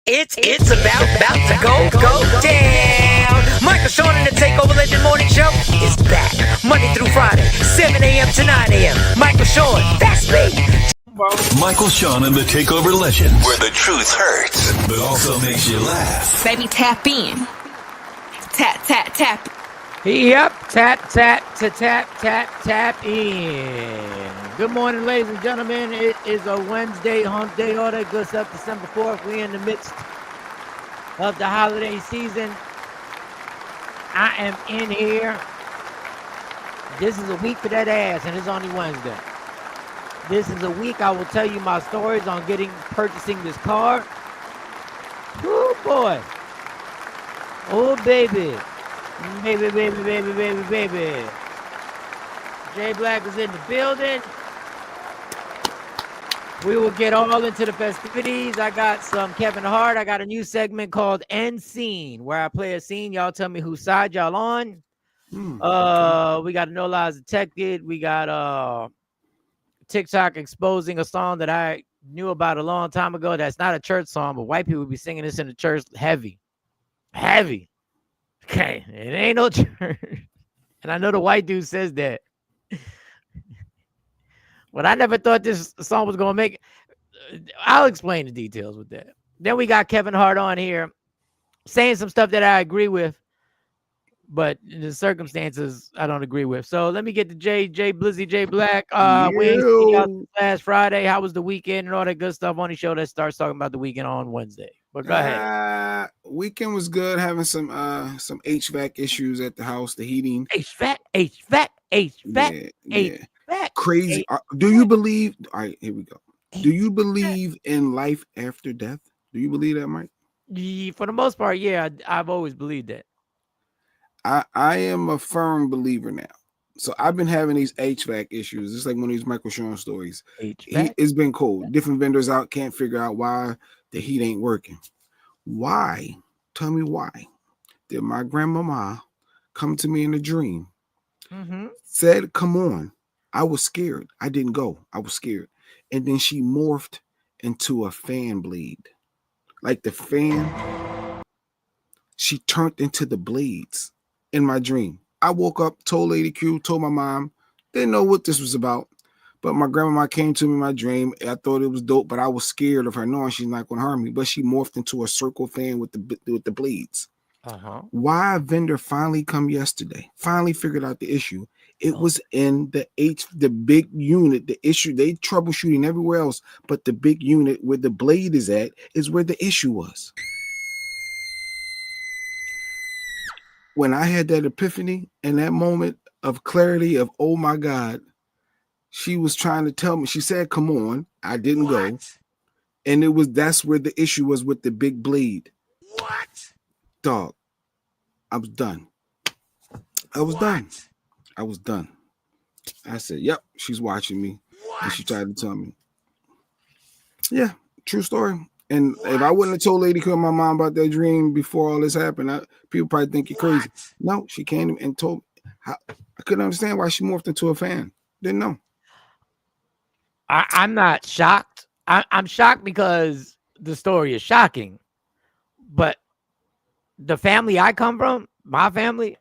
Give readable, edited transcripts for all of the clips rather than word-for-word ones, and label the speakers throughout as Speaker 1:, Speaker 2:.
Speaker 1: It's about to go down. Michael Shawn and the Takeover Legend Morning Show is back Monday through Friday, 7 a.m. to 9 a.m. Michael Shawn, that's me.
Speaker 2: Michael Shawn and the Takeover Legend, where the truth hurts, but also makes you laugh.
Speaker 3: Baby, tap in. Tap, tap, tap.
Speaker 4: Yep, tap in. Good morning, ladies and gentlemen. It is a Wednesday, Humpday, all that good stuff. December 4th. We're in the midst of the holiday season. I am in here. This is a week for that ass, and it's only Wednesday. This is a week I will tell you my stories on purchasing this car. Oh boy. Oh baby. Baby. Jay Black is in the building. We will get all into the festivities. I got some Kevin Hart. I got a new segment called End Scene, where I play a scene. Y'all tell me whose side y'all on. We got a No Lies Detected. We got TikTok exposing a song that I knew about a long time ago. That's not a church song, but white people be singing this in the church heavy. Okay, it ain't no church. And I know the white dude says that. But I never thought this song was going to make it. I'll explain the details with that. Then we got Kevin Hart on here saying some stuff that I agree with, but in the circumstances I don't agree with. So let me get to Jay Black. We ain't seen y'all last Friday. How was the weekend and all that good stuff on the show that starts talking about the weekend on Wednesday? But go ahead.
Speaker 5: Weekend was good. Having some HVAC issues at the house. The heating.
Speaker 4: HVAC.
Speaker 5: Yeah. Crazy. Do you believe? All right, here we go. Do you believe in life after death? Do you believe that, Mike?
Speaker 4: For the most part, yeah. I've always believed that.
Speaker 5: I am a firm believer now. So I've been having these HVAC issues. It's like one of these Michael Shawn stories. It's been cold. Different vendors out can't figure out why the heat ain't working. Why? Tell me why. Did my grandmama come to me in a dream? Said, come on. I was scared. I didn't go. I was scared. And then she morphed into a fan blade. Like the fan, she turned into the blades in my dream. I woke up, told Lady Q, told my mom, didn't know what this was about. But my grandma came to me in my dream. I thought it was dope, but I was scared of her knowing she's not going to harm me. But she morphed into a circle fan with the blades. Why a vendor finally come yesterday, finally figured out the issue. It was in the big unit, the issue. They troubleshooting everywhere else, but the big unit where the blade is at is where the issue was. When I had that epiphany and that moment of clarity of, oh my God, she was trying to tell me, she said, come on, I didn't go. And that's where the issue was with the big blade.
Speaker 1: What?
Speaker 5: Dog, I was done. I was done. I said, yep, she's watching me. And she tried to tell me. Yeah, true story. And if I wouldn't have told Lady Q and my mom about that dream before all this happened, people probably think you're crazy. No, she came and told me. I couldn't understand why she morphed into a fan. Didn't know.
Speaker 4: I'm not shocked. I'm shocked because the story is shocking. But the family I come from, my family,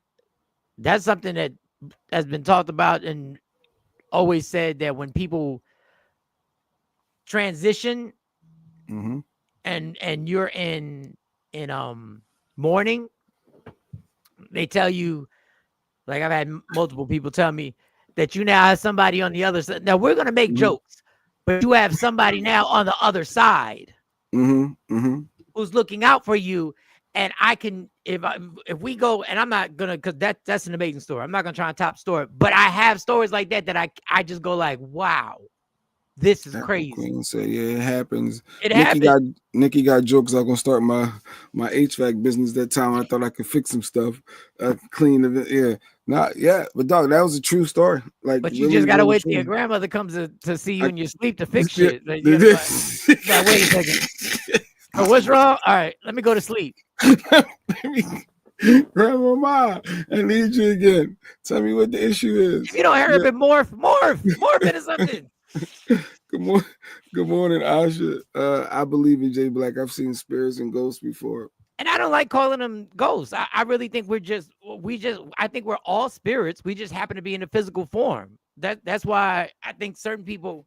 Speaker 4: that's something that has been talked about and always said that when people transition and you're in mourning, they tell you, like I've had multiple people tell me that you now have somebody on the other side. Now we're going to make jokes, but you have somebody now on the other side who's looking out for you. And I can, if we go, and I'm not gonna, because that's an amazing story. I'm not gonna try and top story, but I have stories like that I just go like, wow, this is crazy.
Speaker 5: Queen said, yeah, it happens.
Speaker 4: Happens.
Speaker 5: Nikki got jokes. I'm gonna start my HVAC business. That time I thought I could fix some stuff, clean it. Yeah, not yeah, but dog, that was a true story. Like,
Speaker 4: but you really, just gotta wait till your grandmother comes to see you in your sleep to fix shit. Like, wait a second. Oh, what's wrong? All right, let me go to sleep.
Speaker 5: Grandmama, I need you again. Tell me what the issue is.
Speaker 4: If you don't hurry up and morph into something.
Speaker 5: Good morning, Asha. I believe in Jay Black. I've seen spirits and ghosts before.
Speaker 4: And I don't like calling them ghosts. I really think I think we're all spirits. We just happen to be in a physical form. That's why I think certain people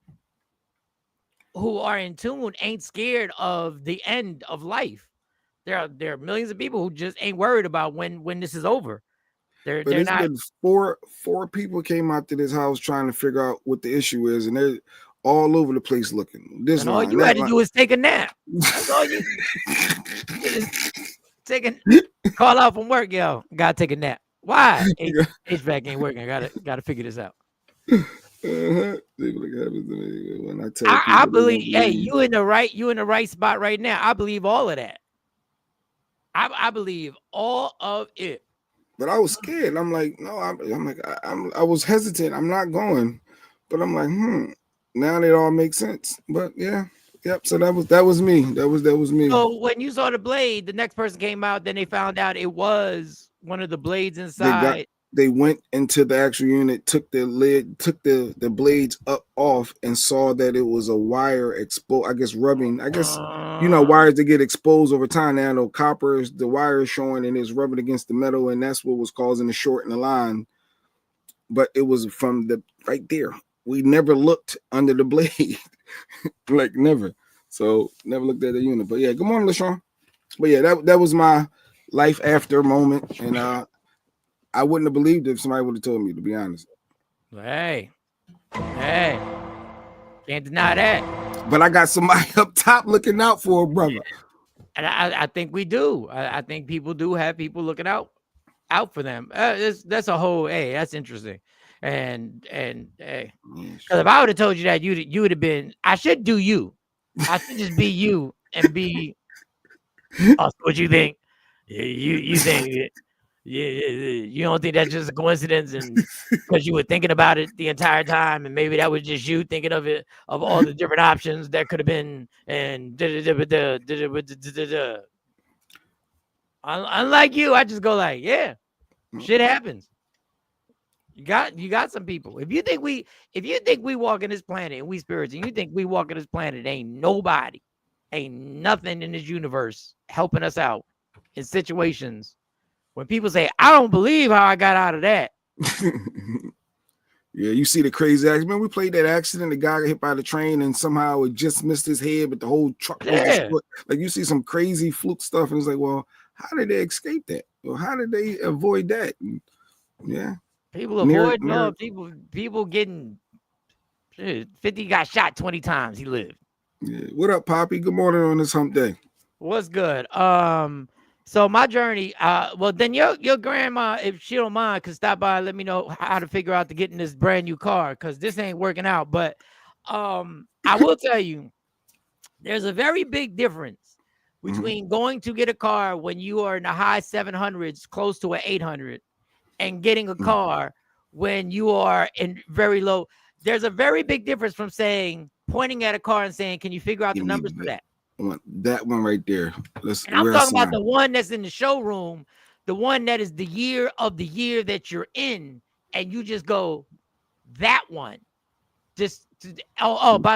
Speaker 4: who are in tune ain't scared of the end of life. There are millions of people who just ain't worried about when this is over.
Speaker 5: But
Speaker 4: They're
Speaker 5: it's
Speaker 4: not.
Speaker 5: been four people came out to this house trying to figure out what the issue is, and they're all over the place looking. This
Speaker 4: And
Speaker 5: line,
Speaker 4: all you
Speaker 5: that
Speaker 4: had to
Speaker 5: line.
Speaker 4: do is take a nap. That's all you. Call out from work, yo. Gotta take a nap. Why? HVAC ain't working. Gotta figure this out.
Speaker 5: When I tell people,
Speaker 4: I believe. Hey, you in the right spot right now. I believe all of that. I believe all of it.
Speaker 5: But I was scared. I'm like, no. I was hesitant. I'm not going. But I'm like, Now it all makes sense. But yeah. Yep. So that was me. That was me.
Speaker 4: So when you saw the blade, the next person came out. Then they found out it was one of the blades inside.
Speaker 5: They went into the actual unit, took the lid, took the blades up off, and saw that it was a wire exposed. I guess rubbing. I guess wires that get exposed over time. Now the copper is the wire is showing and it's rubbing against the metal, and that's what was causing the short in the line. But it was from the right there. We never looked under the blade, like never. So never looked at the unit. But yeah, good morning, LaShawn. But yeah, that was my life after moment, and I wouldn't have believed it if somebody would have told me, to be honest.
Speaker 4: Hey, can't deny that.
Speaker 5: But I got somebody up top looking out for a brother.
Speaker 4: And I think we do. I think people do have people looking out for them. That's a whole. Hey, that's interesting. And hey, because if I would have told you that, you would have been. I should do you. I should just be you and be. What you think? You think? You don't think that's just a coincidence, and because you were thinking about it the entire time, and maybe that was just you thinking of it, of all the different options that could have been, and unlike you, I just go like, yeah, shit happens. You got some people. If you think we walk in this planet and we spirits, and you think we walk in this planet, ain't nobody, ain't nothing in this universe helping us out in situations. When people say, I don't believe how I got out of that.
Speaker 5: Yeah, you see the crazy accident. We played that accident. The guy got hit by the train and somehow it just missed his head, but the whole truck was destroyed. Like you see some crazy fluke stuff, and it's like, well, how did they escape that? Well, how did they avoid that? And, yeah.
Speaker 4: People avoid people getting 50 got shot 20 times. He lived.
Speaker 5: Yeah. What up, Poppy? Good morning on this hump day.
Speaker 4: What's good? So my journey, well, then your grandma, if she don't mind, could stop by and let me know how to figure out to get in this brand new car, because this ain't working out. But I will tell you, there's a very big difference between going to get a car when you are in the high 700s, close to an 800, and getting a car when you are in very low. There's a very big difference from pointing at a car and saying, can you figure out the numbers for that?
Speaker 5: That one right there.
Speaker 4: And I'm talking about the one that's in the showroom, the one that is the year of the year that you're in, and you just go, that one. By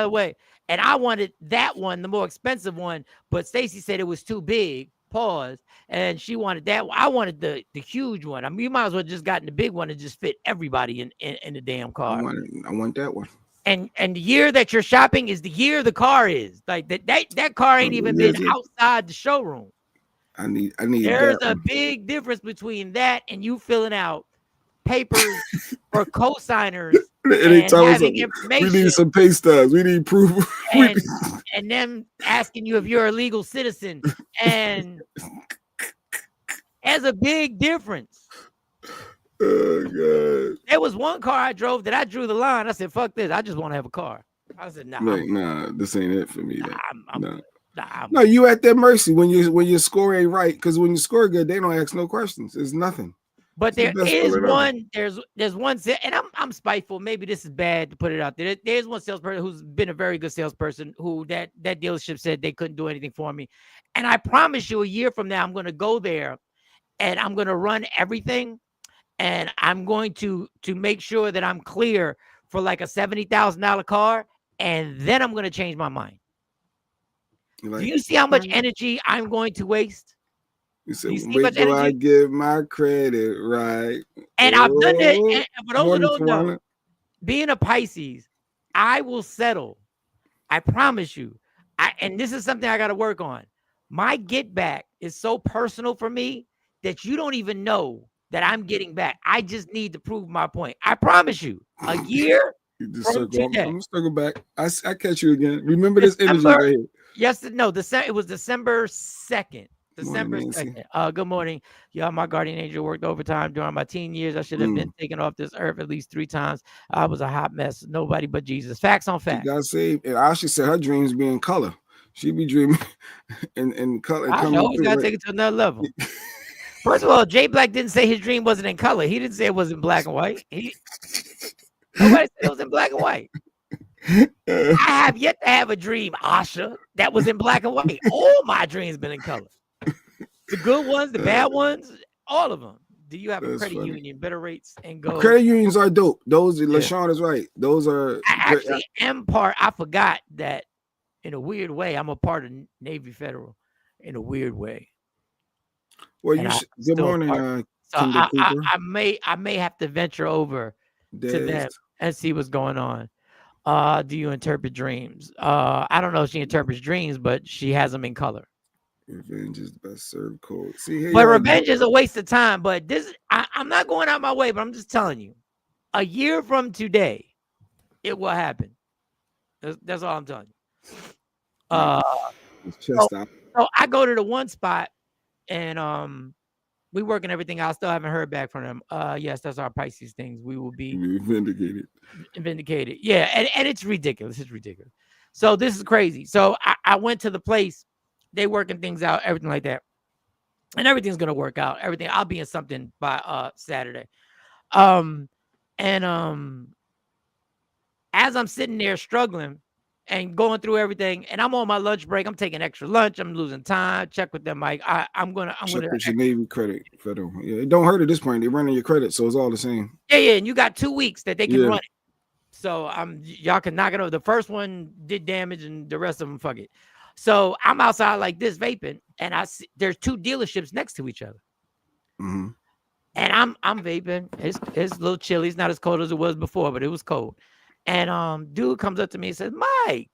Speaker 4: the way, and I wanted that one, the more expensive one, but Stacy said it was too big. Pause. And she wanted that one. I wanted the huge one. I mean, you might as well just gotten the big one and just fit everybody in the damn car.
Speaker 5: I want that one.
Speaker 4: And the year that you're shopping is the year the car is. Like that car ain't even been outside the showroom.
Speaker 5: I need.
Speaker 4: There's a big difference between that and you filling out papers for co-signers and having information.
Speaker 5: We need some pay stubs. We need proof.
Speaker 4: And them asking you if you're a legal citizen. And there's a big difference.
Speaker 5: Oh God!
Speaker 4: There was one car I drove that I drew the line. I said, "Fuck this! I just want to have a car." I said,
Speaker 5: "Nah, this ain't it for me." No, you at their mercy when your score ain't right. Because when you score good, they don't ask no questions. It's nothing.
Speaker 4: But there is one. There's one, and I'm spiteful. Maybe this is bad to put it out there. There's one salesperson who's been a very good salesperson who that dealership said they couldn't do anything for me, and I promise you, a year from now, I'm going to go there, and I'm going to run everything. And I'm going to make sure that I'm clear for like a $70,000 car. and then I'm going to change my mind.
Speaker 5: Like,
Speaker 4: do you see how much energy I'm going to waste?
Speaker 5: You said,
Speaker 4: you see
Speaker 5: wait
Speaker 4: much
Speaker 5: till I
Speaker 4: energy?
Speaker 5: get my credit right.
Speaker 4: And I've done it.
Speaker 5: Oh,
Speaker 4: And for those who don't know, being a Pisces, I will settle. I promise you. And this is something I got to work on. My get back is so personal for me that you don't even know that I'm getting back. I just need to prove my point. I promise you, a year from today.
Speaker 5: I'm gonna circle back. I catch you again. Remember this energy right here.
Speaker 4: Yes, no, it was December 2nd. December 2nd. Good morning. Yeah, my guardian angel worked overtime during my teen years. I should have been taken off this earth at least 3 times. I was a hot mess. Nobody but Jesus. Facts on facts.
Speaker 5: She got saved. And I should say her dreams be in color. She be dreaming in color.
Speaker 4: I always gotta take it to another level. First of all, Jay Black didn't say his dream wasn't in color. He didn't say it was in black and white. Nobody said it was in black and white. I have yet to have a dream, Asha, that was in black and white. All my dreams been in color. The good ones, the bad ones, all of them. Do you have a credit union, better rates, and go?
Speaker 5: Credit unions are dope. Those, LaShawn is right. Those are.
Speaker 4: I actually am part. I forgot that in a weird way. I'm a part of Navy Federal in a weird way.
Speaker 5: Well, you should. Good morning,
Speaker 4: so I may have to venture over to them and see what's going on. Do you interpret dreams? I don't know if she interprets dreams, but she has them in color.
Speaker 5: Revenge is the best served code. See,
Speaker 4: but revenge is a waste of time. But this, I'm not going out my way, but I'm just telling you, a year from today, it will happen. That's all I'm telling you. So I go to the one spot, and we working everything out. Still haven't heard back from them. Yes, that's our Pisces things. We will be vindicated. Yeah, and it's ridiculous. It's ridiculous. So this is crazy. So I went to the place. They working things out, everything like that. And everything's gonna work out. Everything. I'll be in something by Saturday. As I'm sitting there struggling and going through everything, and I'm on my lunch break, I'm taking extra lunch, I'm losing time. Check with them, Mike. I'm gonna
Speaker 5: with your Navy credit federal. Yeah, it don't hurt at this point. They're running your credit, so it's all the same.
Speaker 4: Yeah, and you got 2 weeks that they can run it. So y'all can knock it over. The first one did damage, and the rest of them fuck it. So I'm outside like this vaping, and there's 2 dealerships next to each other.
Speaker 5: Mm-hmm.
Speaker 4: And I'm vaping. It's a little chilly. It's not as cold as it was before, but it was cold. And dude comes up to me and says, "Mike."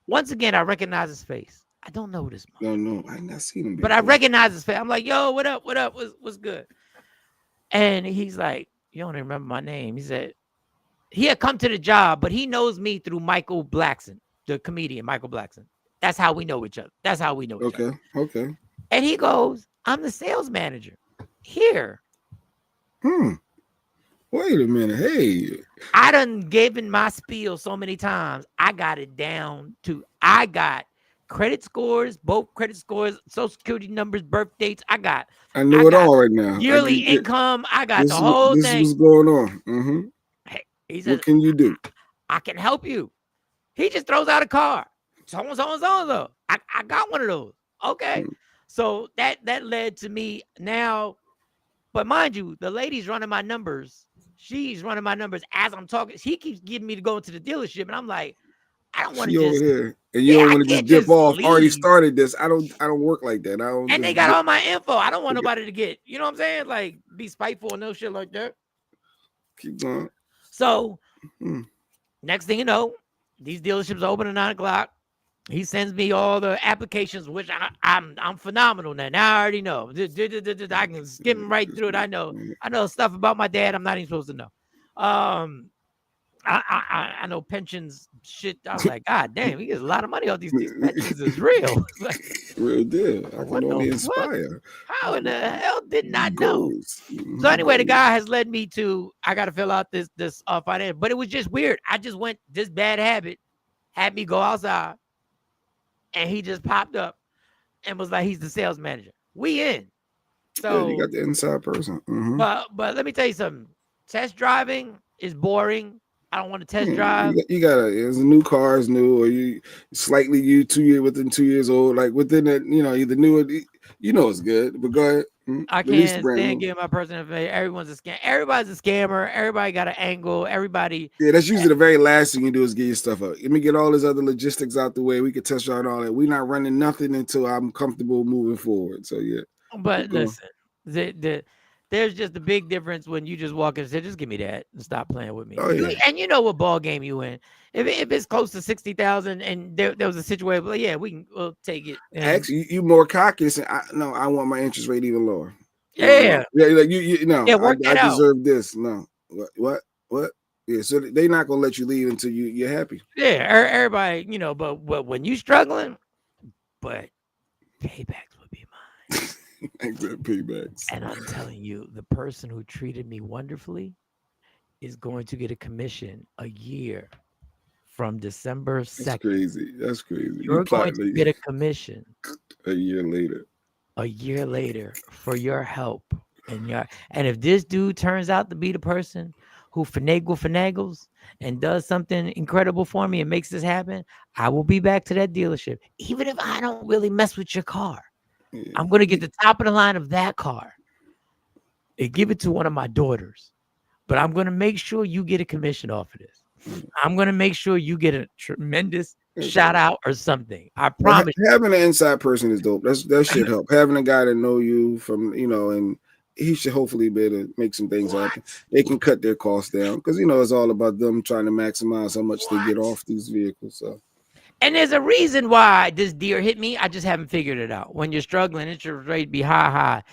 Speaker 4: Once again, I recognize his face. I don't know this.
Speaker 5: No, I ain't not seen him before.
Speaker 4: But I recognize his face. I'm like, "Yo, what up? What up? What's good?" And he's like, "You don't even remember my name." He said he had come to the job, but he knows me through Michael Blackson, the comedian Michael Blackson. That's how we know each other. That's how we know each other.
Speaker 5: Okay.
Speaker 4: And he goes, "I'm the sales manager here."
Speaker 5: Wait a minute. Hey.
Speaker 4: I done given my spiel so many times. I got it down to, I got credit scores, both credit scores, social security numbers, birth dates. I
Speaker 5: know it all right now.
Speaker 4: Yearly income. I got the whole thing.
Speaker 5: This is what's going on. Mm-hmm.
Speaker 4: Hey, he says,
Speaker 5: what can you do?
Speaker 4: I can help you. He just throws out a card. So. I got one of those. Okay. So that led to me now. But mind you, the lady's running my numbers. She's running my numbers as I'm talking. She keeps giving me to go into the dealership, and I'm like, I don't want to just.
Speaker 5: Here. And you don't want to just dip off. Leave. Already started this. I don't work like that.
Speaker 4: And they got all my info. I don't want nobody to get. You know what I'm saying? Like be spiteful and no shit like that.
Speaker 5: Keep going.
Speaker 4: So next thing you know, these dealerships open at 9 o'clock. He sends me all the applications, which I'm phenomenal now. Now I already know. I can skim right through it. I know stuff about my dad I'm not even supposed to know. I know pensions shit. I was like, God damn, he gets a lot of money off these pensions. Is real. Like,
Speaker 5: real deal. I can only inspire.
Speaker 4: How in the hell did not know? So anyway, the guy has led me to, I got to fill out this finance, but it was just weird. I just went, this bad habit had me go outside. And he just popped up and was like, he's the sales manager. We in. So
Speaker 5: you got the inside person. Mm-hmm.
Speaker 4: But let me tell you something. Test driving is boring. I don't want to test drive.
Speaker 5: You gotta. It's a new car is new, or you slightly you 2 years within 2 years old. Like within that, either new or it's good. But go ahead.
Speaker 4: I
Speaker 5: Release the
Speaker 4: can't
Speaker 5: brand
Speaker 4: stand
Speaker 5: new.
Speaker 4: giving my personal information. Everyone's a scam. Everybody's a scammer. Everybody got an angle. Everybody.
Speaker 5: Yeah, that's usually the very last thing you do is get your stuff up. Let me get all this other logistics out the way. We can test drive all that. We're not running nothing until I'm comfortable moving forward. So yeah.
Speaker 4: But listen, there's just a big difference when you just walk in and say, just give me that and stop playing with me.
Speaker 5: Oh, yeah.
Speaker 4: And you know what ball game you in. If it's close to 60,000 and there was a situation, well, yeah, we'll take it.
Speaker 5: Actually, you more cocky. I want my interest rate even lower.
Speaker 4: Yeah.
Speaker 5: Like I deserve this. No. What? Yeah, so they're not gonna let you leave until you're happy.
Speaker 4: Yeah, everybody, but when you struggling, but paybacks would be mine.
Speaker 5: Exact paybacks.
Speaker 4: And I'm telling you, the person who treated me wonderfully is going to get a commission a year from December 2nd.
Speaker 5: That's crazy.
Speaker 4: You're going to get a commission
Speaker 5: a year later
Speaker 4: for your help. And if this dude turns out to be the person who finagles and does something incredible for me and makes this happen, I will be back to that dealership. Even if I don't really mess with your car, I'm going to get the top of the line of that car and give it to one of my daughters. But I'm going to make sure you get a commission off of this. I'm going to make sure you get a tremendous shout out or something. I promise.
Speaker 5: Having an inside person is dope. That should help. Having a guy that know you from, and he should hopefully be able to make some things happen. They can cut their costs down because, it's all about them trying to maximize how much they get off these vehicles. So.
Speaker 4: And there's a reason why this deer hit me. I just haven't figured it out. When you're struggling, interest rate be high.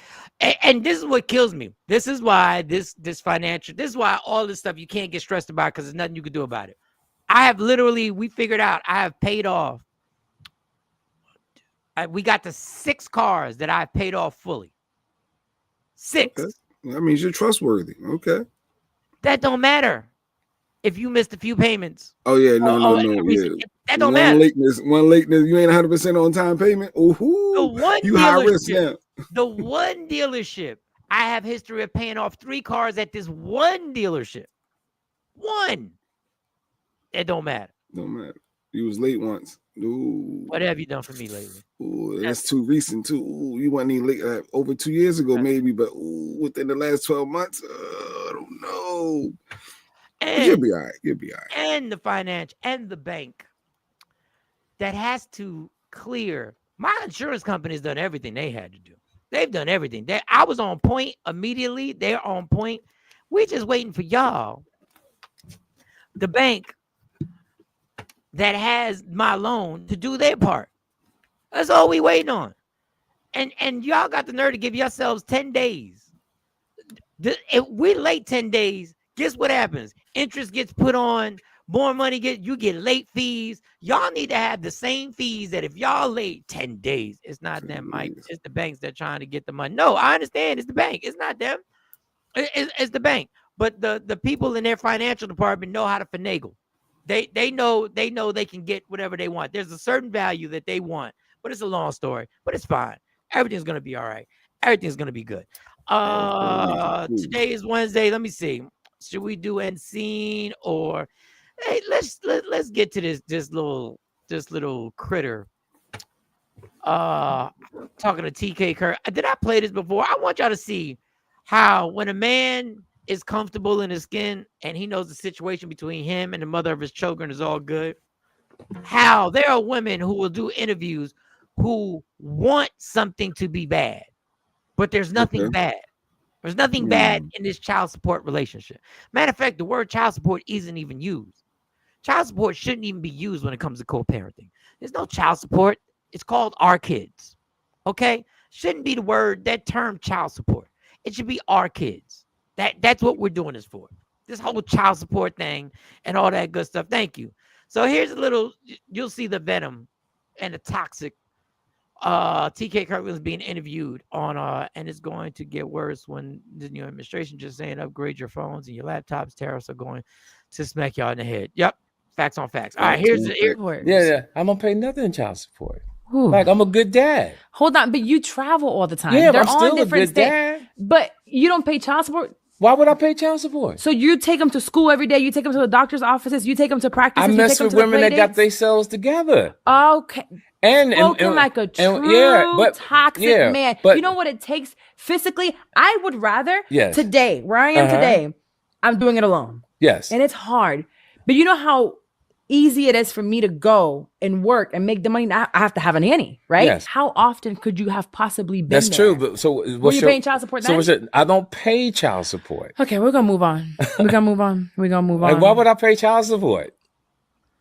Speaker 4: And this is what kills me. This is why this is why all this stuff you can't get stressed about because there's nothing you can do about it. We figured out I have paid off. We got to 6 cars that I've paid off fully. 6.
Speaker 5: Okay. That means you're trustworthy. Okay.
Speaker 4: That don't matter. If you missed a few payments.
Speaker 5: Oh yeah, no. Yeah.
Speaker 4: That don't matter.
Speaker 5: One lateness, you ain't 100% on time payment.
Speaker 4: The one
Speaker 5: high risk now.
Speaker 4: The one dealership, I have history of paying off 3 cars at this one dealership. One. It don't matter.
Speaker 5: Don't matter. You was late once. Ooh.
Speaker 4: What have you done for me lately?
Speaker 5: Ooh, that's too recent too. Ooh, you wasn't even late over 2 years ago, maybe, but within the last 12 months, I don't know. And you'll be all right.
Speaker 4: And the finance and the bank that has to clear. My insurance company has done everything they had to do. They've done everything. I was on point immediately. They're on point. We're just waiting for y'all. The bank that has my loan to do their part. That's all we waiting on. And y'all got the nerve to give yourselves 10 days. If we're late 10 days, guess what happens? Interest gets put on, more money you get late fees. Y'all need to have the same fees that if y'all late 10 days, it's not them, Mike. It's the banks that trying to get the money. No, I understand. It's the bank. It's not them. It's the bank. But the people in their financial department know how to finagle. They know they can get whatever they want. There's a certain value that they want, but it's a long story. But it's fine. Everything's gonna be all right. Everything's gonna be good. Today is Wednesday. Let me see. Should we do end scene or hey? Let's get to this little critter. Talking to TK Kirk. Did I play this before? I want y'all to see how when a man is comfortable in his skin and he knows the situation between him and the mother of his children is all good, how there are women who will do interviews who want something to be bad, but there's nothing bad. There's nothing bad in this child support relationship. Matter of fact, the word child support isn't even used. Child support shouldn't even be used when it comes to co-parenting. There's no child support. It's called our kids. Okay? Shouldn't be that term child support. It should be our kids. That's what we're doing this for. This whole child support thing and all that good stuff. Thank you. So here's you'll see the venom and the toxic. TK Kirkland's being interviewed on, and it's going to get worse when the new administration just saying upgrade your phones and your laptops. Tariffs are going to smack y'all in the head. Yep. Facts on facts. All right, here's
Speaker 6: Yeah. I'm gonna pay nothing in child support. Ooh. Like I'm a good dad.
Speaker 7: Hold on, but you travel all the time.
Speaker 6: Yeah,
Speaker 7: they're
Speaker 6: I'm
Speaker 7: on
Speaker 6: still
Speaker 7: different
Speaker 6: a good dad.
Speaker 7: But you don't pay child support.
Speaker 6: Why would I pay child support?
Speaker 3: So you take them to school every day. You take them to the doctor's offices. You take them to practice.
Speaker 6: I mess with women that got themselves together.
Speaker 3: Okay.
Speaker 6: And
Speaker 3: like a true toxic man.
Speaker 6: But
Speaker 3: you know what it takes physically? I would rather
Speaker 6: yes.
Speaker 3: today, where I am today, I'm doing it alone.
Speaker 6: Yes.
Speaker 3: And it's hard. But you know how easy it is for me to go and work and make the money. I have to have a nanny, right?
Speaker 6: Yes.
Speaker 3: How often could you have possibly been
Speaker 6: That's
Speaker 3: there?
Speaker 6: true. But so
Speaker 3: were you paying child support then?
Speaker 6: So I don't pay child support.
Speaker 3: Okay, we're gonna move on. We're gonna move on.
Speaker 6: Like, why would I pay child support?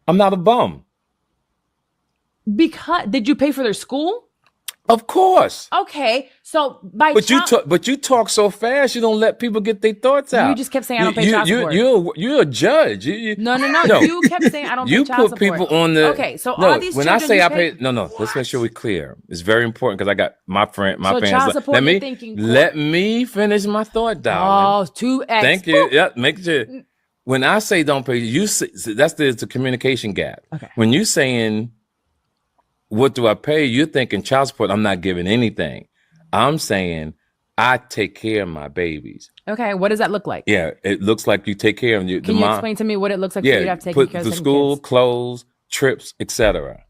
Speaker 6: I'm not a bum.
Speaker 3: Because did you pay for their school?
Speaker 6: Of course.
Speaker 3: Okay, so but
Speaker 6: you talk so fast, you don't let people get their thoughts out.
Speaker 3: You just kept saying I don't pay child support.
Speaker 6: You're a judge.
Speaker 3: No. You kept saying I don't pay child support.
Speaker 6: You put people on the.
Speaker 3: Okay, so all these
Speaker 6: when I say I pay, no. Let's make sure we're clear. It's very important because I got my fans.
Speaker 3: Child support.
Speaker 6: Let me finish my thought, darling.
Speaker 3: Oh, 2x.
Speaker 6: Thank you. Yeah, make sure. When I say don't pay, that's the communication gap.
Speaker 3: Okay.
Speaker 6: When you saying, what do I pay? You're thinking child support. I'm not giving anything. I'm saying I take care of my babies.
Speaker 3: Okay, what does that look like?
Speaker 6: Yeah, it looks like you take care of you.
Speaker 3: Can you explain to me what it looks like for you to have taken care of
Speaker 6: the school,
Speaker 3: kids?
Speaker 6: clothes, trips, etc.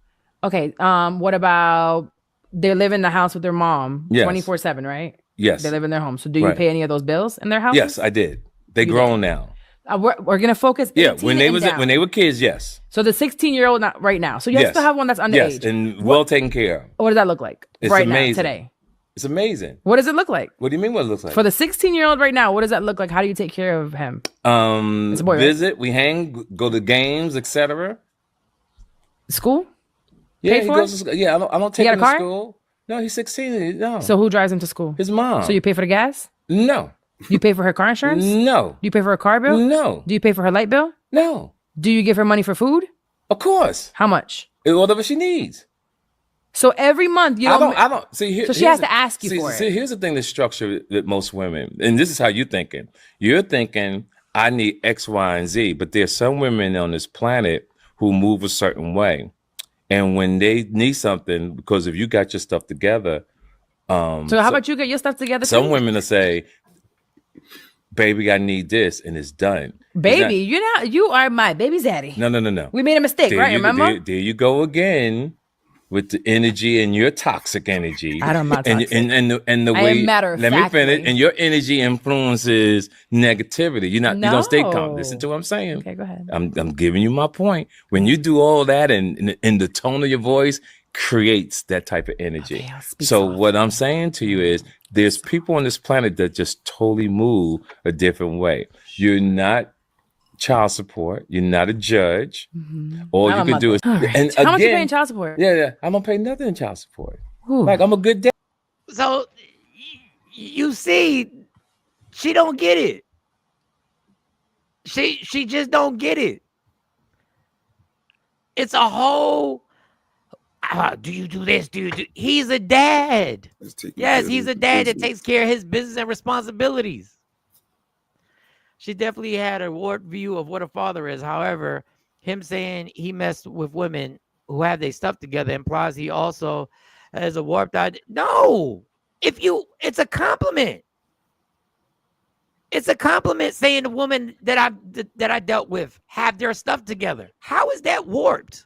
Speaker 3: Okay, what about they live in the house with their mom 24/7, right?
Speaker 6: Yes.
Speaker 3: They live in their home. So do you pay any of those bills in their house?
Speaker 6: Yes, I did. They grown now.
Speaker 3: We're gonna focus.
Speaker 6: When they were kids, yes.
Speaker 3: So the 16-year-old right now. So you still have one that's underage.
Speaker 6: Yes, and well taken care of.
Speaker 3: What does that look like
Speaker 6: amazing.
Speaker 3: now today?
Speaker 6: It's amazing.
Speaker 3: What does it look like?
Speaker 6: What do you mean? What it looks like
Speaker 3: for the 16-year-old right now? What does that look like? How do you take care of him?
Speaker 6: It's a boy, visit. Right? We hang, go to games, etc.
Speaker 3: School?
Speaker 6: Yeah, he goes to school. Yeah, I don't take him to school. No, he's 16. No.
Speaker 3: So who drives him to school?
Speaker 6: His mom.
Speaker 3: So you pay for the gas?
Speaker 6: No.
Speaker 3: You pay for her car insurance?
Speaker 6: No.
Speaker 3: Do you pay for her car bill?
Speaker 6: No.
Speaker 3: Do you pay for her light bill?
Speaker 6: No.
Speaker 3: Do you give her money for food?
Speaker 6: Of course.
Speaker 3: How much?
Speaker 6: Whatever she needs.
Speaker 3: So every month you don't.
Speaker 6: I don't see.
Speaker 3: So she has to ask you for it.
Speaker 6: See, here's the thing that's structured with most women, and this is how you're thinking. You're thinking I need X, Y, and Z, but there's some women on this planet who move a certain way, and when they need something, because if you got your stuff together,
Speaker 3: so how about you get your stuff together?
Speaker 6: Some women will say, baby, I need this, and it's done.
Speaker 3: Baby, you are my baby daddy.
Speaker 6: No.
Speaker 3: We made a mistake, right? Remember?
Speaker 6: There you go again with the energy and your toxic energy.
Speaker 3: I'm not toxic.
Speaker 6: And the way.
Speaker 3: I am matter of
Speaker 6: Let me finish. And your energy influences negativity. You don't stay calm. Listen to what I'm saying.
Speaker 3: Okay, go ahead.
Speaker 6: I'm giving you my point. When you do all that, and the tone of your voice creates that type of energy.
Speaker 3: Okay,
Speaker 6: so what I'm saying to you is there's people on this planet that just totally move a different way. You're not child support. You're not a judge.
Speaker 3: Mm-hmm.
Speaker 6: All you can do is
Speaker 3: right.
Speaker 6: and
Speaker 3: how
Speaker 6: again,
Speaker 3: much you paying child support?
Speaker 6: Yeah. I don't pay nothing in child support.
Speaker 3: Ooh.
Speaker 6: Like I'm a good dad.
Speaker 4: So you see, she don't get it. She just don't get it. It's a whole. Do you do this? He's a dad. Yes, he's a dad that takes care of his business and responsibilities. She definitely had a warped view of what a father is. However, him saying he messed with women who have their stuff together implies he also has a warped idea. No, it's a compliment. It's a compliment saying the woman that I dealt with have their stuff together. How is that warped?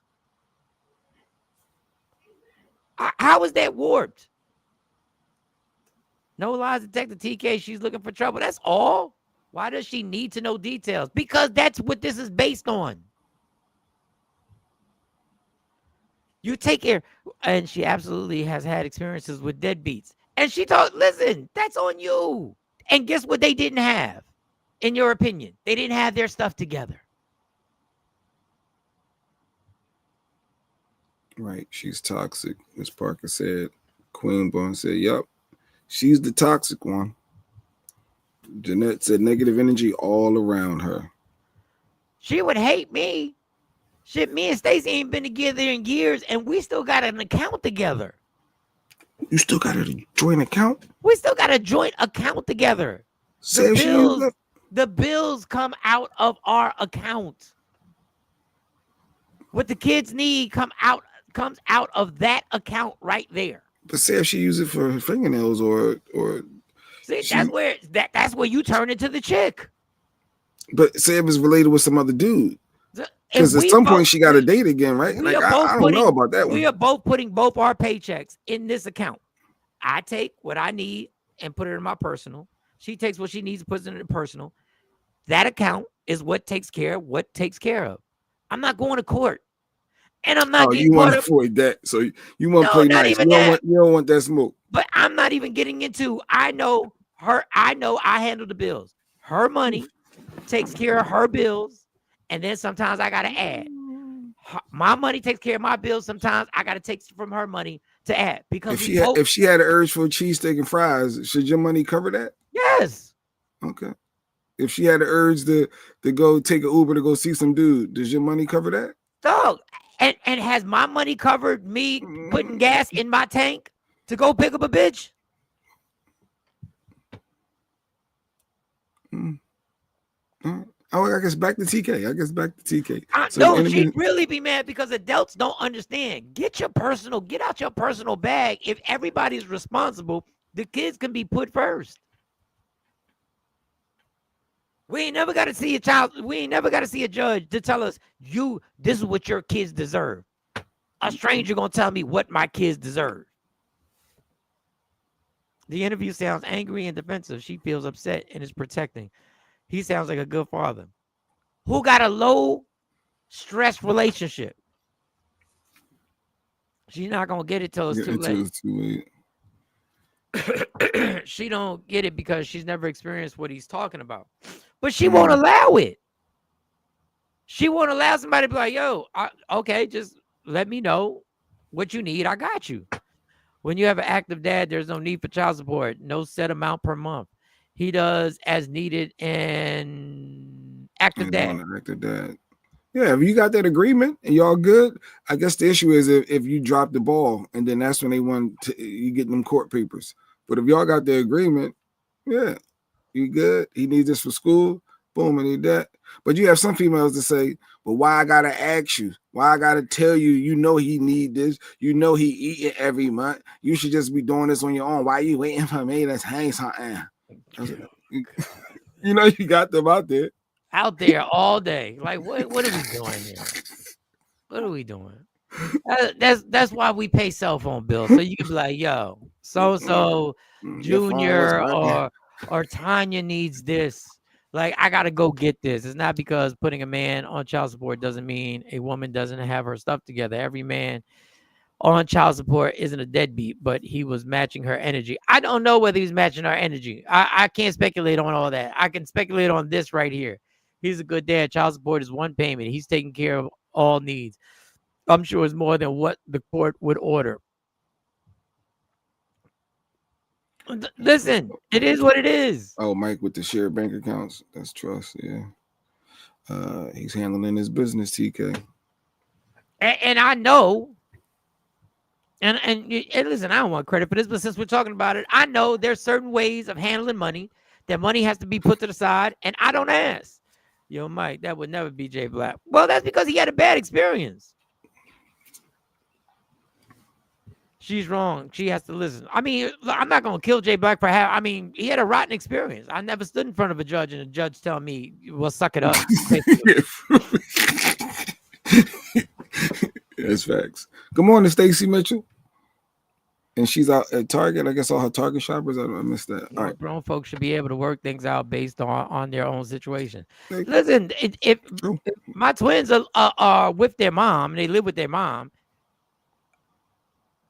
Speaker 4: How is that warped? No lies detected, TK. She's looking for trouble. That's all. Why does she need to know details? Because that's what this is based on. You take care. And she absolutely has had experiences with deadbeats. And she thought, listen, that's on you. And guess what they didn't have? In your opinion, they didn't have their stuff together.
Speaker 5: Right. She's toxic. Ms. Parker said. Queen Bun said, yep. She's the toxic one. Jeanette said negative energy all around her.
Speaker 4: She would hate me. Shit, me and Stacey ain't been together in years, and we still got an account together.
Speaker 5: You still got a joint account?
Speaker 4: We still got a joint account together. The bills come out of our account. What the kids need comes out of that account right there.
Speaker 5: But say if she uses it for her fingernails or
Speaker 4: See, that's where you turn into the chick.
Speaker 5: But say it was related with some other dude. Because at some point she got a date again, right? Like I don't know about that one.
Speaker 4: We are both putting both our paychecks in this account. I take what I need and put it in my personal. She takes what she needs and puts it in her personal. That account is what takes care of. I'm not going to court. And I'm not getting
Speaker 5: you want
Speaker 4: to
Speaker 5: avoid that. So you want to play nice. You don't want that smoke.
Speaker 4: But I'm not even getting into, I know I handle the bills. Her money takes care of her bills. And then sometimes I got to add. My money takes care of my bills. Sometimes I got to take from her money to add. Because
Speaker 5: if she had an urge for a cheesesteak and fries, should your money cover that?
Speaker 4: Yes.
Speaker 5: Okay. If she had an urge to go take an Uber to go see some dude, does your money cover that?
Speaker 4: Dog. And has my money covered me putting gas in my tank to go pick up a bitch?
Speaker 5: Oh, I guess back to TK.
Speaker 4: No, she'd really be mad because adults don't understand. Get out your personal bag. If everybody's responsible, the kids can be put first. We ain't never got to see a child. We ain't never got to see a judge to tell us, this is what your kids deserve. A stranger gonna tell me what my kids deserve. The interview sounds angry and defensive. She feels upset and is protecting. He sounds like a good father. Who got a low stress relationship? She's not gonna get it till it's too late. She don't get it because she's never experienced what he's talking about. But she won't allow it. She won't allow somebody to be like, yo, okay, just let me know what you need. I got you. When you have an active dad, there's no need for child support. No set amount per month. He does as needed and active dad.
Speaker 5: Yeah, if you got that agreement and y'all good, I guess the issue is if you drop the ball and then that's when you get them court papers. But if y'all got the agreement, yeah, you good. He needs this for school. Boom, I need that. But you have some females that say, well, why I gotta ask you? Why I gotta tell you? You know he need this. You know he eat it every month. You should just be doing this on your own. Why you waiting for me to hang something? You know you got them out there.
Speaker 4: Out there all day. Like, what are we doing here? What are we doing? That's why we pay cell phone bills. So you can be like, yo, so Junior or Tanya needs this. Like, I gotta go get this. It's not because putting a man on child support doesn't mean a woman doesn't have her stuff together. Every man on child support isn't a deadbeat, but he was matching her energy. I don't know whether he's matching her energy. I can't speculate on all that. I can speculate on this right here. He's a good dad. Child support is one payment. He's taking care of all needs. I'm sure it's more than what the court would order. Listen, it is what it is.
Speaker 5: Oh, Mike with the shared bank accounts. That's trust. Yeah. He's handling his business, TK.
Speaker 4: And I know. And listen, I don't want credit for this, but since we're talking about it, I know there's certain ways of handling money. That money has to be put to the side, and I don't ask. Yo, Mike, that would never be Jay Black. Well, that's because he had a bad experience. She's wrong. She has to listen. I mean, I'm not going to kill Jay Black for he had a rotten experience. I never stood in front of a judge and a judge telling me, well, suck it up.
Speaker 5: That's facts. Good morning, Stacey Mitchell. And she's out at Target. I guess all her Target shoppers. I missed that. All right.
Speaker 4: Grown folks should be able to work things out based on their own situation. Listen, if my twins are with their mom and they live with their mom,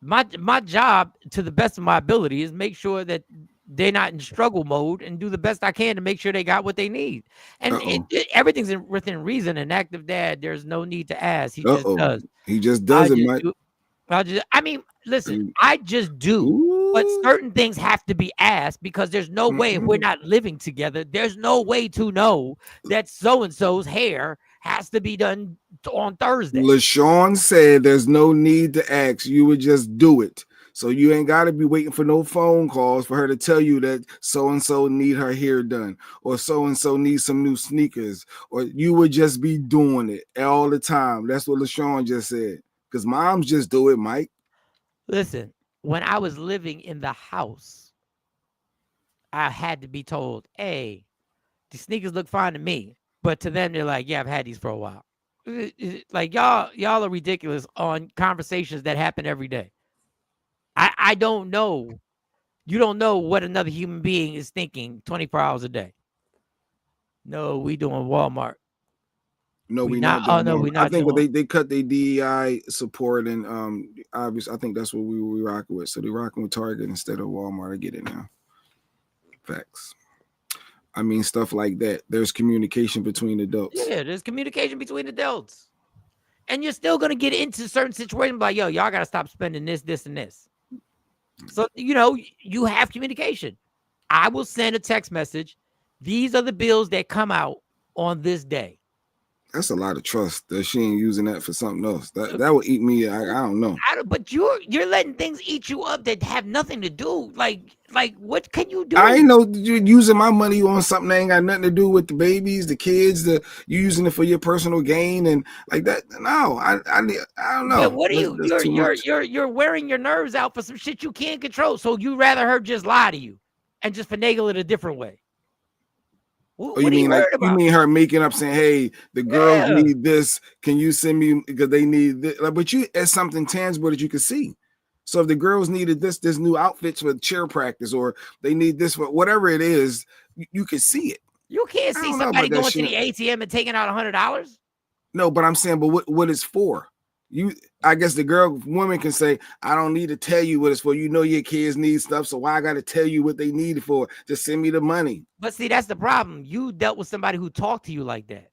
Speaker 4: my job, to the best of my ability, is make sure that they're not in struggle mode and do the best I can to make sure they got what they need. And everything's within reason. An active dad, there's no need to ask. He just does.
Speaker 5: He just does it, Mike.
Speaker 4: Listen, I just do. Ooh. But certain things have to be asked because there's no way, if we're not living together, there's no way to know that so-and-so's hair has to be done on Thursday.
Speaker 5: LaShawn said there's no need to ask. You would just do it. So you ain't got to be waiting for no phone calls for her to tell you that so-and-so need her hair done or so-and-so needs some new sneakers, or you would just be doing it all the time. That's what LaShawn just said. Because moms just do it, Mike.
Speaker 4: Listen, when I was living in the house, I had to be told, hey, the sneakers look fine to me. But to them, they're like, yeah, I've had these for a while. Like y'all are ridiculous on conversations that happen every day. I don't know. You don't know what another human being is thinking 24 hours a day. No, we doing Walmart.
Speaker 5: No,
Speaker 4: We
Speaker 5: we're
Speaker 4: not.
Speaker 5: not
Speaker 4: Oh
Speaker 5: doing
Speaker 4: no,
Speaker 5: Walmart.
Speaker 4: we
Speaker 5: I
Speaker 4: not
Speaker 5: think what
Speaker 4: doing.
Speaker 5: they cut their DEI support, and obviously I think that's what we rocking with. So they're rocking with Target instead of Walmart. I get it now. Facts. I mean, stuff like that. There's communication between adults.
Speaker 4: Yeah, there's communication between adults. And you're still gonna get into certain situations like, yo, y'all gotta stop spending this, this, and this. So you have communication. I will send a text message. These are the bills that come out on this day.
Speaker 5: That's a lot of trust that she ain't using that for something else. That would eat me. I don't know.
Speaker 4: But you're letting things eat you up that have nothing to do. Like what can you do?
Speaker 5: I ain't know you're using my money on something that ain't got nothing to do with the babies, the kids. You using it for your personal gain and like that. No, I don't know.
Speaker 4: But what are you?
Speaker 5: That's too much.
Speaker 4: You're wearing your nerves out for some shit you can't control. So you rather her just lie to you and just finagle it a different way. What
Speaker 5: You
Speaker 4: are
Speaker 5: mean
Speaker 4: you
Speaker 5: like
Speaker 4: worried about?
Speaker 5: you mean her making up saying, "Hey, the girls need this. Can you send me because they need this?" Like, but it's something tangible that you can see. So if the girls needed this new outfits for cheer practice, or they need this for whatever it is, you can see it.
Speaker 4: You can't see somebody going to the ATM and taking out $100.
Speaker 5: No, but I'm saying, but what it's for? I guess the woman can say, I don't need to tell you what it's for. You know your kids need stuff, so why I got to tell you what they need it for? Just send me the money.
Speaker 4: But see, that's the problem. You dealt with somebody who talked to you like that.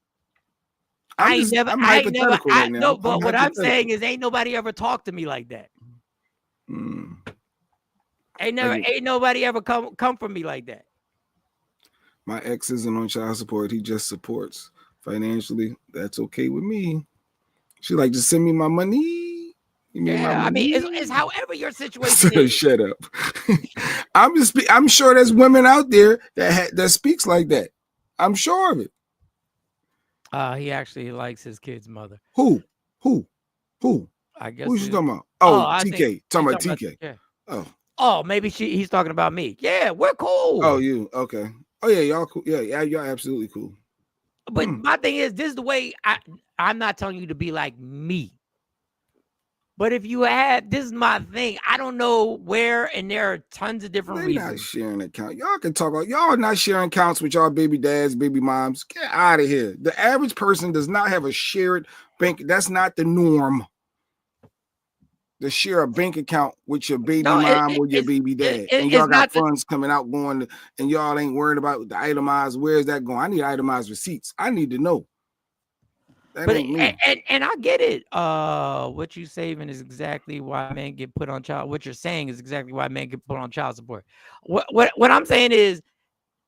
Speaker 5: I'm hypothetical right now.
Speaker 4: No, but what I'm saying is, ain't nobody ever talked to me like that. Ain't nobody ever come from me like that.
Speaker 5: My ex isn't on child support. He just supports financially. That's okay with me. She like, just send me my money.
Speaker 4: I mean, it's however your situation is.
Speaker 5: Shut up. I'm sure there's women out there that speaks like that. I'm sure of it.
Speaker 4: He actually likes his kid's mother.
Speaker 5: Who?
Speaker 4: I guess.
Speaker 5: Who's she talking about? Oh, TK. Talking about TK.
Speaker 4: Oh, maybe he's talking about me. Yeah, we're cool.
Speaker 5: Oh, you okay? Oh yeah, y'all cool. Yeah, y'all absolutely cool.
Speaker 4: But my thing is, this is the way I'm not telling you to be like me. But if you have, this is my thing. I don't know where, and there are tons of different reasons.
Speaker 5: Not sharing account. Y'all can talk. Y'all are not sharing accounts with y'all baby dads, baby moms. Get out of here. The average person does not have a shared bank. That's not the norm. To share a bank account with your baby mom or your baby dad, and y'all got funds coming out going, and y'all ain't worried about the itemized. Where's that going? I need itemized receipts. I need to know.
Speaker 4: But and I get it. What you saving is exactly why men get put on child. What you're saying is exactly why men get put on child support. What I'm saying is,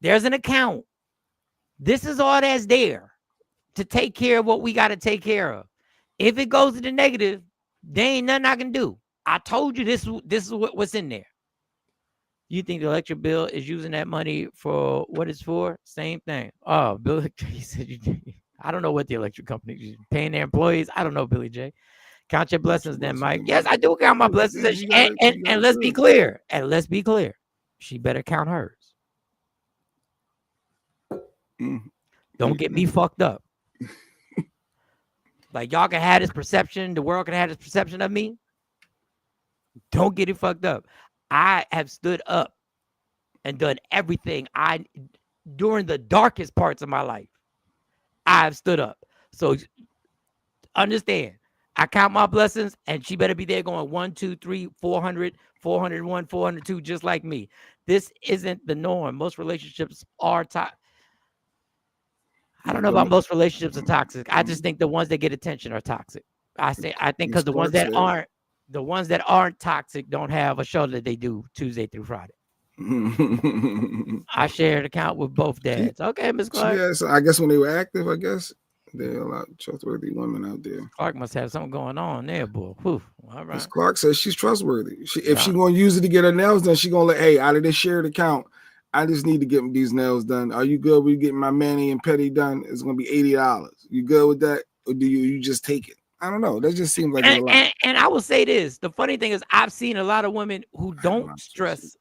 Speaker 4: there's an account. This is all that's there to take care of what we got to take care of. If it goes to the negative, there ain't nothing I can do. I told you this is what's in there. You think the electric bill is using that money for what it's for? Same thing. Oh, Billy J said I don't know what the electric company is paying their employees. I don't know, Billy J. Count your blessings then, Mike. Yes, I do count my blessings. And let's be clear. And let's be clear. She better count hers. Don't get me fucked up. Like y'all can have this perception, the world can have this perception of me. Don't get it fucked up. I have stood up and done everything during the darkest parts of my life. I've stood up. So understand, I count my blessings, and she better be there going 1, 2, 3, 400, 401, 402, just like me. This isn't the norm. Most relationships are toxic. I don't know about most relationships are toxic. I just think the ones that get attention are toxic. I think because the ones that aren't toxic don't have a show that they do Tuesday through Friday. I share an account with both dads. Okay, Ms. Clark.
Speaker 5: Yeah, so I guess when they were active, I guess there are a lot of trustworthy women out there.
Speaker 4: Clark must have something going on there, boy. Whew. All right.
Speaker 5: Ms. Clark says she's trustworthy. If she's going to use it to get her nails done, she's going to hey, out of this shared account, I just need to get these nails done. Are you good with getting my mani and pedi done? It's going to be $80. You good with that? Or do you just take it? I don't know. That just seems like a lot.
Speaker 4: And I will say this. The funny thing is I've seen a lot of women who don't stress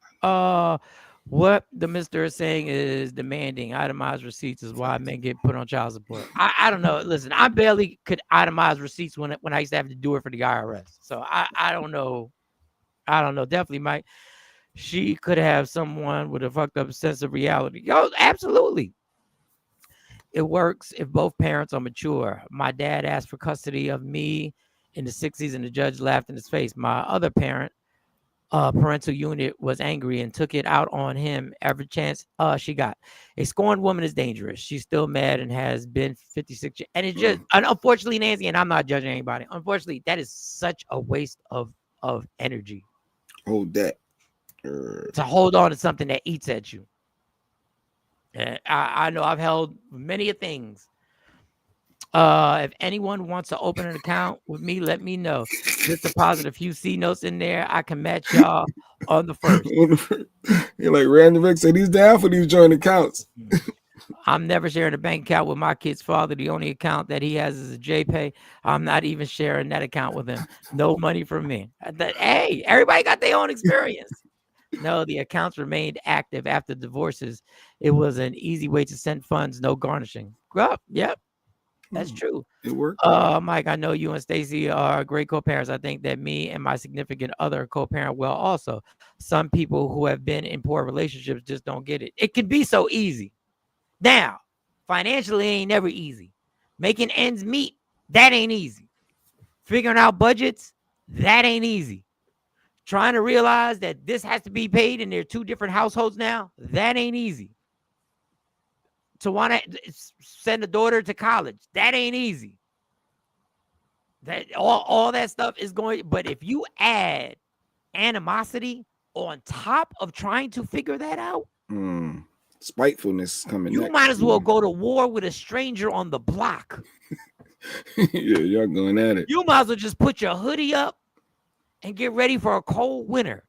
Speaker 4: What the mister is saying is demanding itemized receipts is why men get put on child support. I don't know. Listen, I barely could itemize receipts when I used to have to do it for the IRS. So I don't know. I don't know. Definitely, Mike. She could have someone with a fucked up sense of reality. Yo, absolutely. It works if both parents are mature. My dad asked for custody of me in the 60s, and the judge laughed in his face. My other parental unit was angry and took it out on him every chance she got. A scorned woman is dangerous. She's still mad and has been 56 years. And it's just, unfortunately, Nancy, and I'm not judging anybody. Unfortunately, that is such a waste of energy.
Speaker 5: Hold that.
Speaker 4: To hold on to something that eats at you. And I know I've held many of things. If anyone wants to open an account with me, let me know. Just deposit a few C notes in there. I can match y'all on the first.
Speaker 5: You're like Randy Rick said he's down for these joint accounts.
Speaker 4: I'm never sharing a bank account with my kid's father. The only account that he has is a JPay. I'm not even sharing that account with him. No money from me. Hey, everybody got their own experience. No, the accounts remained active after divorces. It was an easy way to send funds, no garnishing. Yep. That's true.
Speaker 5: It worked.
Speaker 4: Mike, I know you and Stacy are great co-parents. I think that me and my significant other co-parent well also. Some people who have been in poor relationships just don't get it. It can be so easy. Now, financially ain't never easy. Making ends meet, that ain't easy. Figuring out budgets, that ain't easy. Trying to realize that this has to be paid and they're two different households now, that ain't easy. To want to send a daughter to college, that ain't easy. That all that stuff is going, but if you add animosity on top of trying to figure that out,
Speaker 5: spitefulness coming.
Speaker 4: You might as well go to war with a stranger on the block.
Speaker 5: Yeah, y'all going at it.
Speaker 4: You might as well just put your hoodie up and get ready for a cold winter.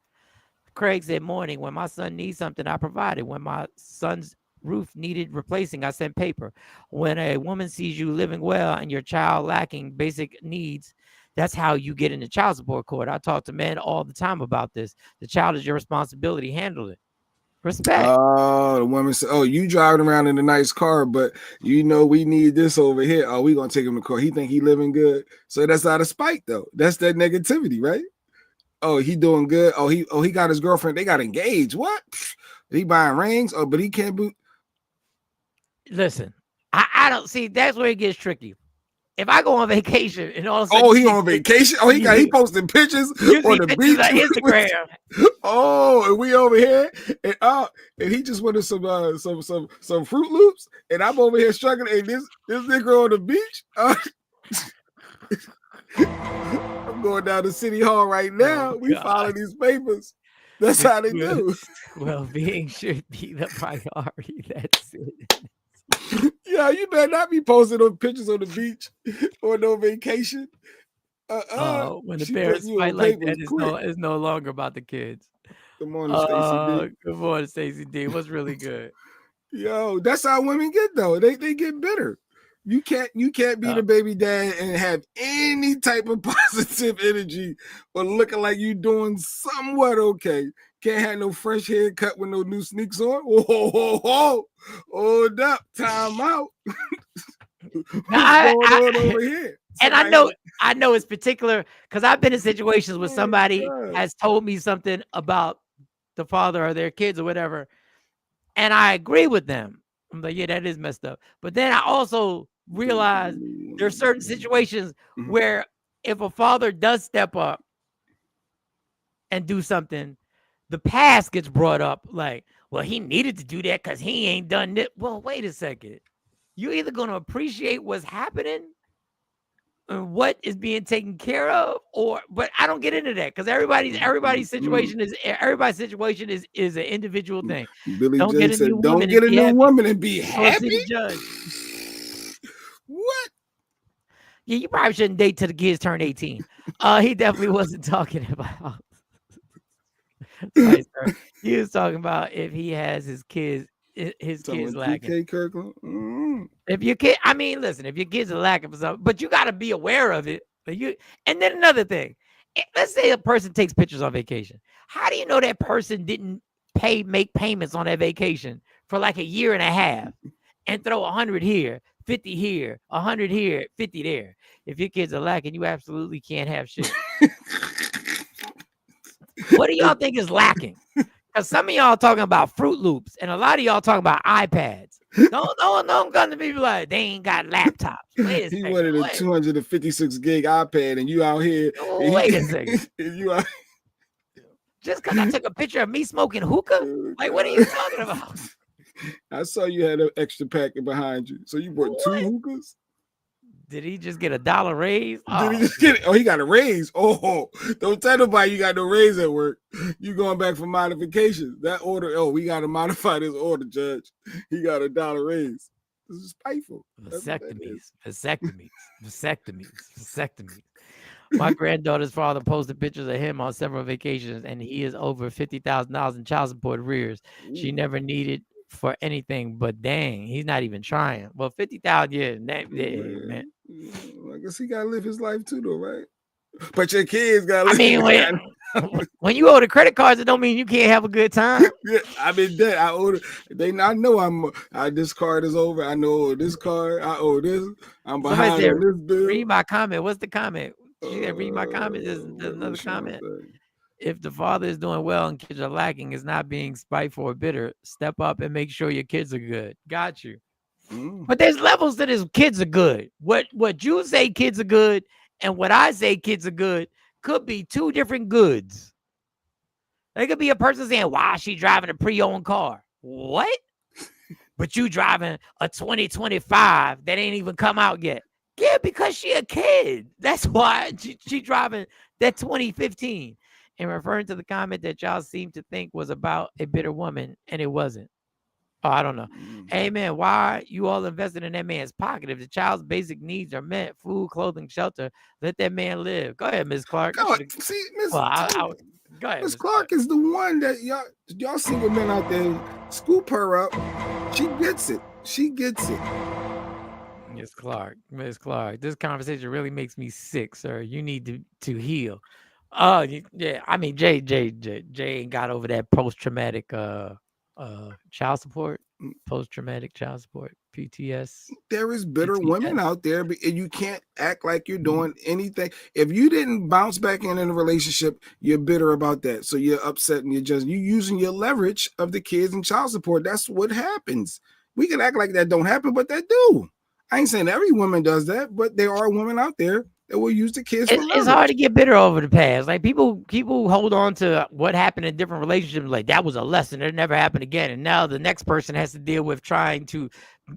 Speaker 4: Craig said, morning, when my son needs something, I provided. When my son's roof needed replacing, I sent paper. When a woman sees you living well and your child lacking basic needs, that's how you get into child support court. I talk to men all the time about this. The child is your responsibility. Handle it. Respect.
Speaker 5: Oh, the woman said, oh, you driving around in a nice car, but you know we need this over here. Oh, we gonna take him to court. He think he living good. So that's out of spite, though. That's that negativity, right? Oh, he doing good. Oh, he got his girlfriend. They got engaged. What? He buying rings. Oh, but he can't boot.
Speaker 4: Listen, I don't see. That's where it gets tricky. If I go on vacation and all of a sudden,
Speaker 5: oh, he on vacation. Oh, he posting pictures on the beach
Speaker 4: on Instagram.
Speaker 5: Oh, and we over here, and he just wanted some Fruit Loops, and I'm over here struggling. And this nigga on the beach. I'm going down to City Hall right now. We filing these papers. That's how they do.
Speaker 4: Well-being should be the priority. That's it.
Speaker 5: Yeah, you better not be posting those pictures on the beach or no vacation.
Speaker 4: When the parents fight like that, it's no longer about the kids.
Speaker 5: Good morning, Stacey D.
Speaker 4: Good morning, Stacey D. What's really good?
Speaker 5: Yo, that's how women get though. They get bitter. You can't be the baby dad and have any type of positive energy or looking like you doing somewhat okay. Can't have no fresh haircut with no new sneaks on. Whoa. Hold up. Time out. What's going on over here?
Speaker 4: And I know it's particular because I've been in situations where somebody has told me something about the father or their kids or whatever. And I agree with them. I'm like, yeah, that is messed up. But then I also realize there's certain situations where if a father does step up and do something, the past gets brought up like, well, he needed to do that because he ain't done it. Well, wait a second. You're either going to appreciate what's happening and what is being taken care of, but I don't get into that because everybody's situation is an individual thing.
Speaker 5: Billy J said, don't get a new woman and be happy. What?
Speaker 4: Yeah, you probably shouldn't date till the kids turn 18. He definitely wasn't talking about. Sorry, sir. He was talking about if he has his kids lacking. If your kid, I mean, listen, if your kids are lacking for something, but you got to be aware of it. And then another thing, let's say a person takes pictures on vacation. How do you know that person didn't make payments on that vacation for like a year and a half and throw 100 here, 50 here, 100 here, 50 there. If your kids are lacking, you absolutely can't have shit. What do y'all think is lacking? Because some of y'all talking about Fruit Loops and a lot of y'all talking about iPads. Don't come to me like they ain't got laptops. Wait a second.
Speaker 5: He wanted a 256 gig iPad, and you out here.
Speaker 4: Wait a second.
Speaker 5: You out.
Speaker 4: Just because I took a picture of me smoking hookah? Like, what are you talking about?
Speaker 5: I saw you had an extra packet behind you. So you bought 2 hookahs?
Speaker 4: Did he just get a $1 raise?
Speaker 5: Did he just get it? Oh, he got a raise. Oh, don't tell nobody you got no raise at work. You going back for modifications. That order, we got to modify this order, Judge. He got a $1 raise. This is spiteful.
Speaker 4: Vasectomies. My granddaughter's father posted pictures of him on several vacations, and he is over $50,000 in child support arrears. She never needed for anything, but dang, he's not even trying. Well, 50,000, man.
Speaker 5: I guess he gotta live his life too, though, right? But your kids gotta live.
Speaker 4: I mean, when you owe the credit cards, it don't mean you can't have a good time.
Speaker 5: Yeah, I mean that I owe. I know this card is over. I know this card. I owe this. I'm behind on this bill.
Speaker 4: Read my comment. What's the comment? She said, read my comment. There's another comment. If the father is doing well and kids are lacking, it's not being spiteful or bitter. Step up and make sure your kids are good. Got you. But there's levels to this. Kids are good. What you say kids are good and what I say kids are good could be 2 different goods. There could be a person saying, "Why is she driving a pre-owned car?" What? But you driving a 2025 that ain't even come out yet. Yeah, because she a kid. That's why she driving that 2015. And referring to the comment that y'all seem to think was about a bitter woman, and it wasn't. Oh, I don't know. Hey, man, why you all invested in that man's pocket? If the child's basic needs are met, food, clothing, shelter, let that man live. Go ahead, Ms. Clark.
Speaker 5: Go ahead. See, Ms. Clark is the one that y'all single men out there, scoop her up. She gets it.
Speaker 4: Ms. Clark, this conversation really makes me sick, sir. You need to heal. Oh, yeah. I mean, Jay ain't got over that post-traumatic child support, PTS.
Speaker 5: There is bitter women out there, and you can't act like you're doing anything. If you didn't bounce back in a relationship, you're bitter about that. So you're upset and you're using your leverage of the kids and child support. That's what happens. We can act like that don't happen, but that do. I ain't saying every woman does that, but there are women out there that will use the kids.
Speaker 4: It's hard to get bitter over the past. Like people hold on to what happened in different relationships. Like that was a lesson. It never happened again. And now the next person has to deal with trying to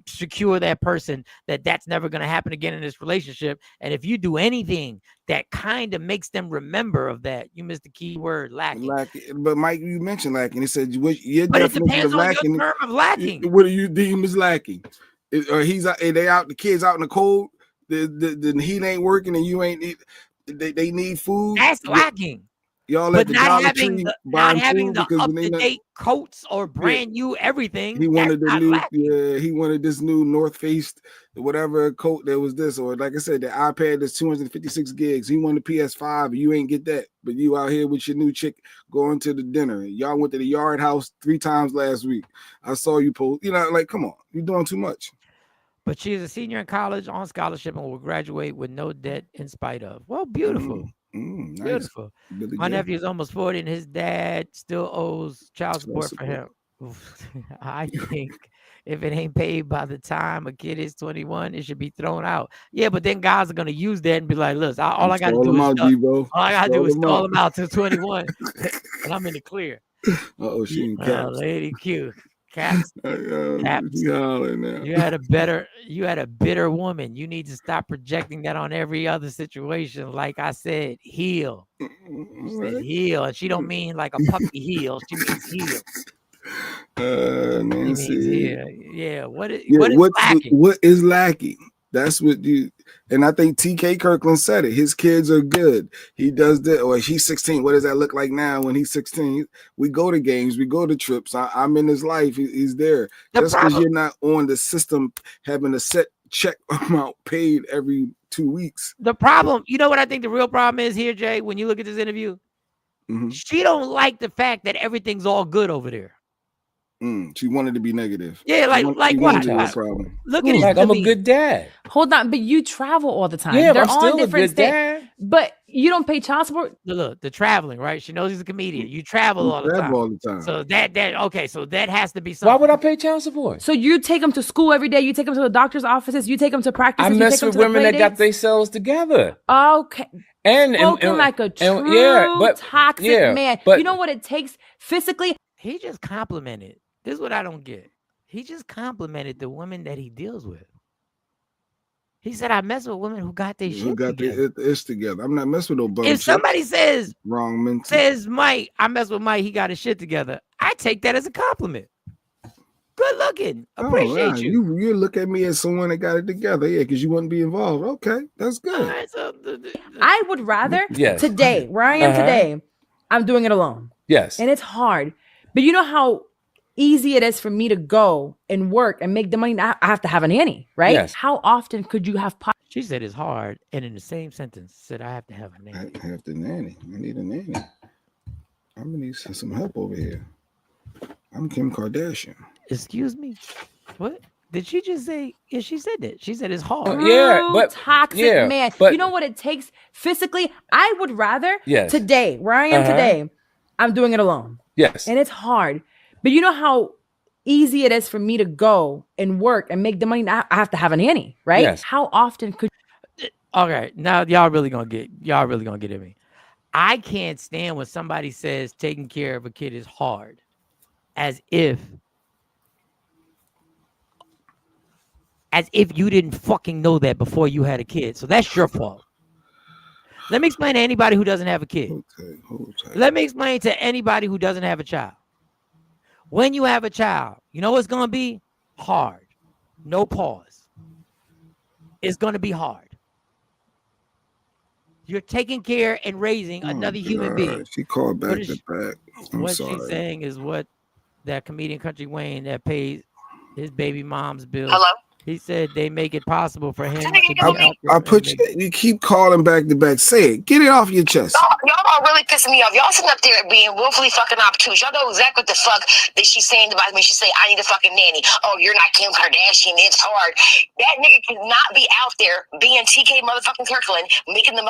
Speaker 4: secure that person that's never going to happen again in this relationship. And if you do anything that kind of makes them remember of that, you missed the key word, lacking.
Speaker 5: But Mike, you mentioned lacking. He said,
Speaker 4: but it depends on your term of lacking.
Speaker 5: What do you deem as lacking? Or the kids out in the cold. The heat ain't working and you ain't. They need food.
Speaker 4: That's lacking.
Speaker 5: Y'all at the Dollar Tree
Speaker 4: not having the up-to-date coats or brand new everything.
Speaker 5: He wanted he wanted this new North Face, whatever coat that was this, or like I said, the iPad is 256 gigs. He wanted PS5, you ain't get that, but you out here with your new chick going to the dinner. Y'all went to the Yard House 3 times last week. I saw you post. Like, come on, you're doing too much.
Speaker 4: But she is a senior in college on scholarship and will graduate with no debt in spite of. Well, beautiful.
Speaker 5: Nice.
Speaker 4: Beautiful. My nephew is almost 40 and his dad still owes child support for him. I think if it ain't paid by the time a kid is 21, it should be thrown out. Yeah, but then guys are going to use that and be like, look, all I got to do is stall them out till 21 and I'm in the clear.
Speaker 5: She in caps.
Speaker 4: Lady Q. Caps.
Speaker 5: Now.
Speaker 4: You had a bitter woman. You need to stop projecting that on every other situation. Like I said, heal. Heal, and she don't mean like a puppy heel. She means heal.
Speaker 5: Nancy.
Speaker 4: Yeah. What is lacking?
Speaker 5: What is lacking? That's what you. And I think TK Kirkland said it. His kids are good. He does that. Or he's 16. What does that look like now when he's 16? We go to games. We go to trips. I'm in his life. He's there. Just because you're not on the system having a set check amount paid every 2 weeks.
Speaker 4: The problem, you know what I think the real problem is here, Jay, when you look at this interview? She don't like the fact that everything's all good over there.
Speaker 5: She wanted to be negative.
Speaker 4: Yeah, like what?
Speaker 5: Problem.
Speaker 4: Look at it.
Speaker 6: Like I'm a good dad.
Speaker 3: Hold on, but you travel all the time.
Speaker 6: Yeah,
Speaker 3: they're
Speaker 6: I'm still
Speaker 3: on
Speaker 6: a
Speaker 3: different
Speaker 6: good dad.
Speaker 3: But you don't pay child support.
Speaker 4: Look, the traveling, right? She knows he's a comedian. You travel all the time. So so that has to be something.
Speaker 6: Why would I pay child support?
Speaker 3: So you take them to school every day. You take them to the doctor's offices. You take them to practice.
Speaker 6: I mess with women that got themselves together.
Speaker 3: Okay.
Speaker 6: And
Speaker 3: like a true toxic man. But you know what it takes physically?
Speaker 4: He just complimented. This is what I don't get. He just complimented the women that he deals with. He said, I mess with women who got their shit together.
Speaker 5: It's together. I'm not messing with no bum.
Speaker 4: If somebody says,
Speaker 5: wrong mental.
Speaker 4: Says Mike, I mess with Mike, he got his shit together, I take that as a compliment. Good looking. Appreciate you.
Speaker 5: You look at me as someone that got it together. Yeah, because you wouldn't be involved. Okay, that's good.
Speaker 4: Right, so
Speaker 3: I would rather today, where I am today, I'm doing it alone.
Speaker 6: Yes.
Speaker 3: And it's hard. But you know how easy it is for me to go and work and make the money. I have to have a nanny, right?
Speaker 6: Yes.
Speaker 3: How often could you have?
Speaker 4: She said it's hard, and in the same sentence said I have to have a nanny.
Speaker 5: I have the nanny. I need a nanny. I'm gonna need some help over here. I'm Kim Kardashian.
Speaker 4: Excuse me. What did she just say? Yeah, she said that. She said it's hard.
Speaker 3: But toxic man. But you know what it takes physically. I would rather today, where I am today, I'm doing it alone.
Speaker 6: Yes.
Speaker 3: And it's hard. But you know how easy it is for me to go and work and make the money. I have to have a nanny, right?
Speaker 6: Yes.
Speaker 3: How often could?
Speaker 4: Okay, now y'all really gonna get at me. I can't stand when somebody says taking care of a kid is hard, as if you didn't fucking know that before you had a kid. So that's your fault. Let me explain to anybody who doesn't have a kid.
Speaker 5: Okay.
Speaker 4: Let me explain to anybody who doesn't have a child. When you have a child, you know what's going to be? Hard. No pause. It's going to be hard. You're taking care and raising another human being.
Speaker 5: She called back to back.
Speaker 4: What she's saying is what that comedian Country Wayne that pays his baby mom's bills.
Speaker 7: Hello?
Speaker 4: He said they make it possible for him to get
Speaker 5: I put you keep calling back to back. Say it. Get it off your chest.
Speaker 7: Y'all are really pissing me off. Y'all sitting up there being willfully fucking obtuse. Y'all know exactly what the fuck that she's saying about me. She say, I need a fucking nanny. Oh, you're not Kim Kardashian. It's hard. That nigga cannot be out there being TK motherfucking Kirkland, making the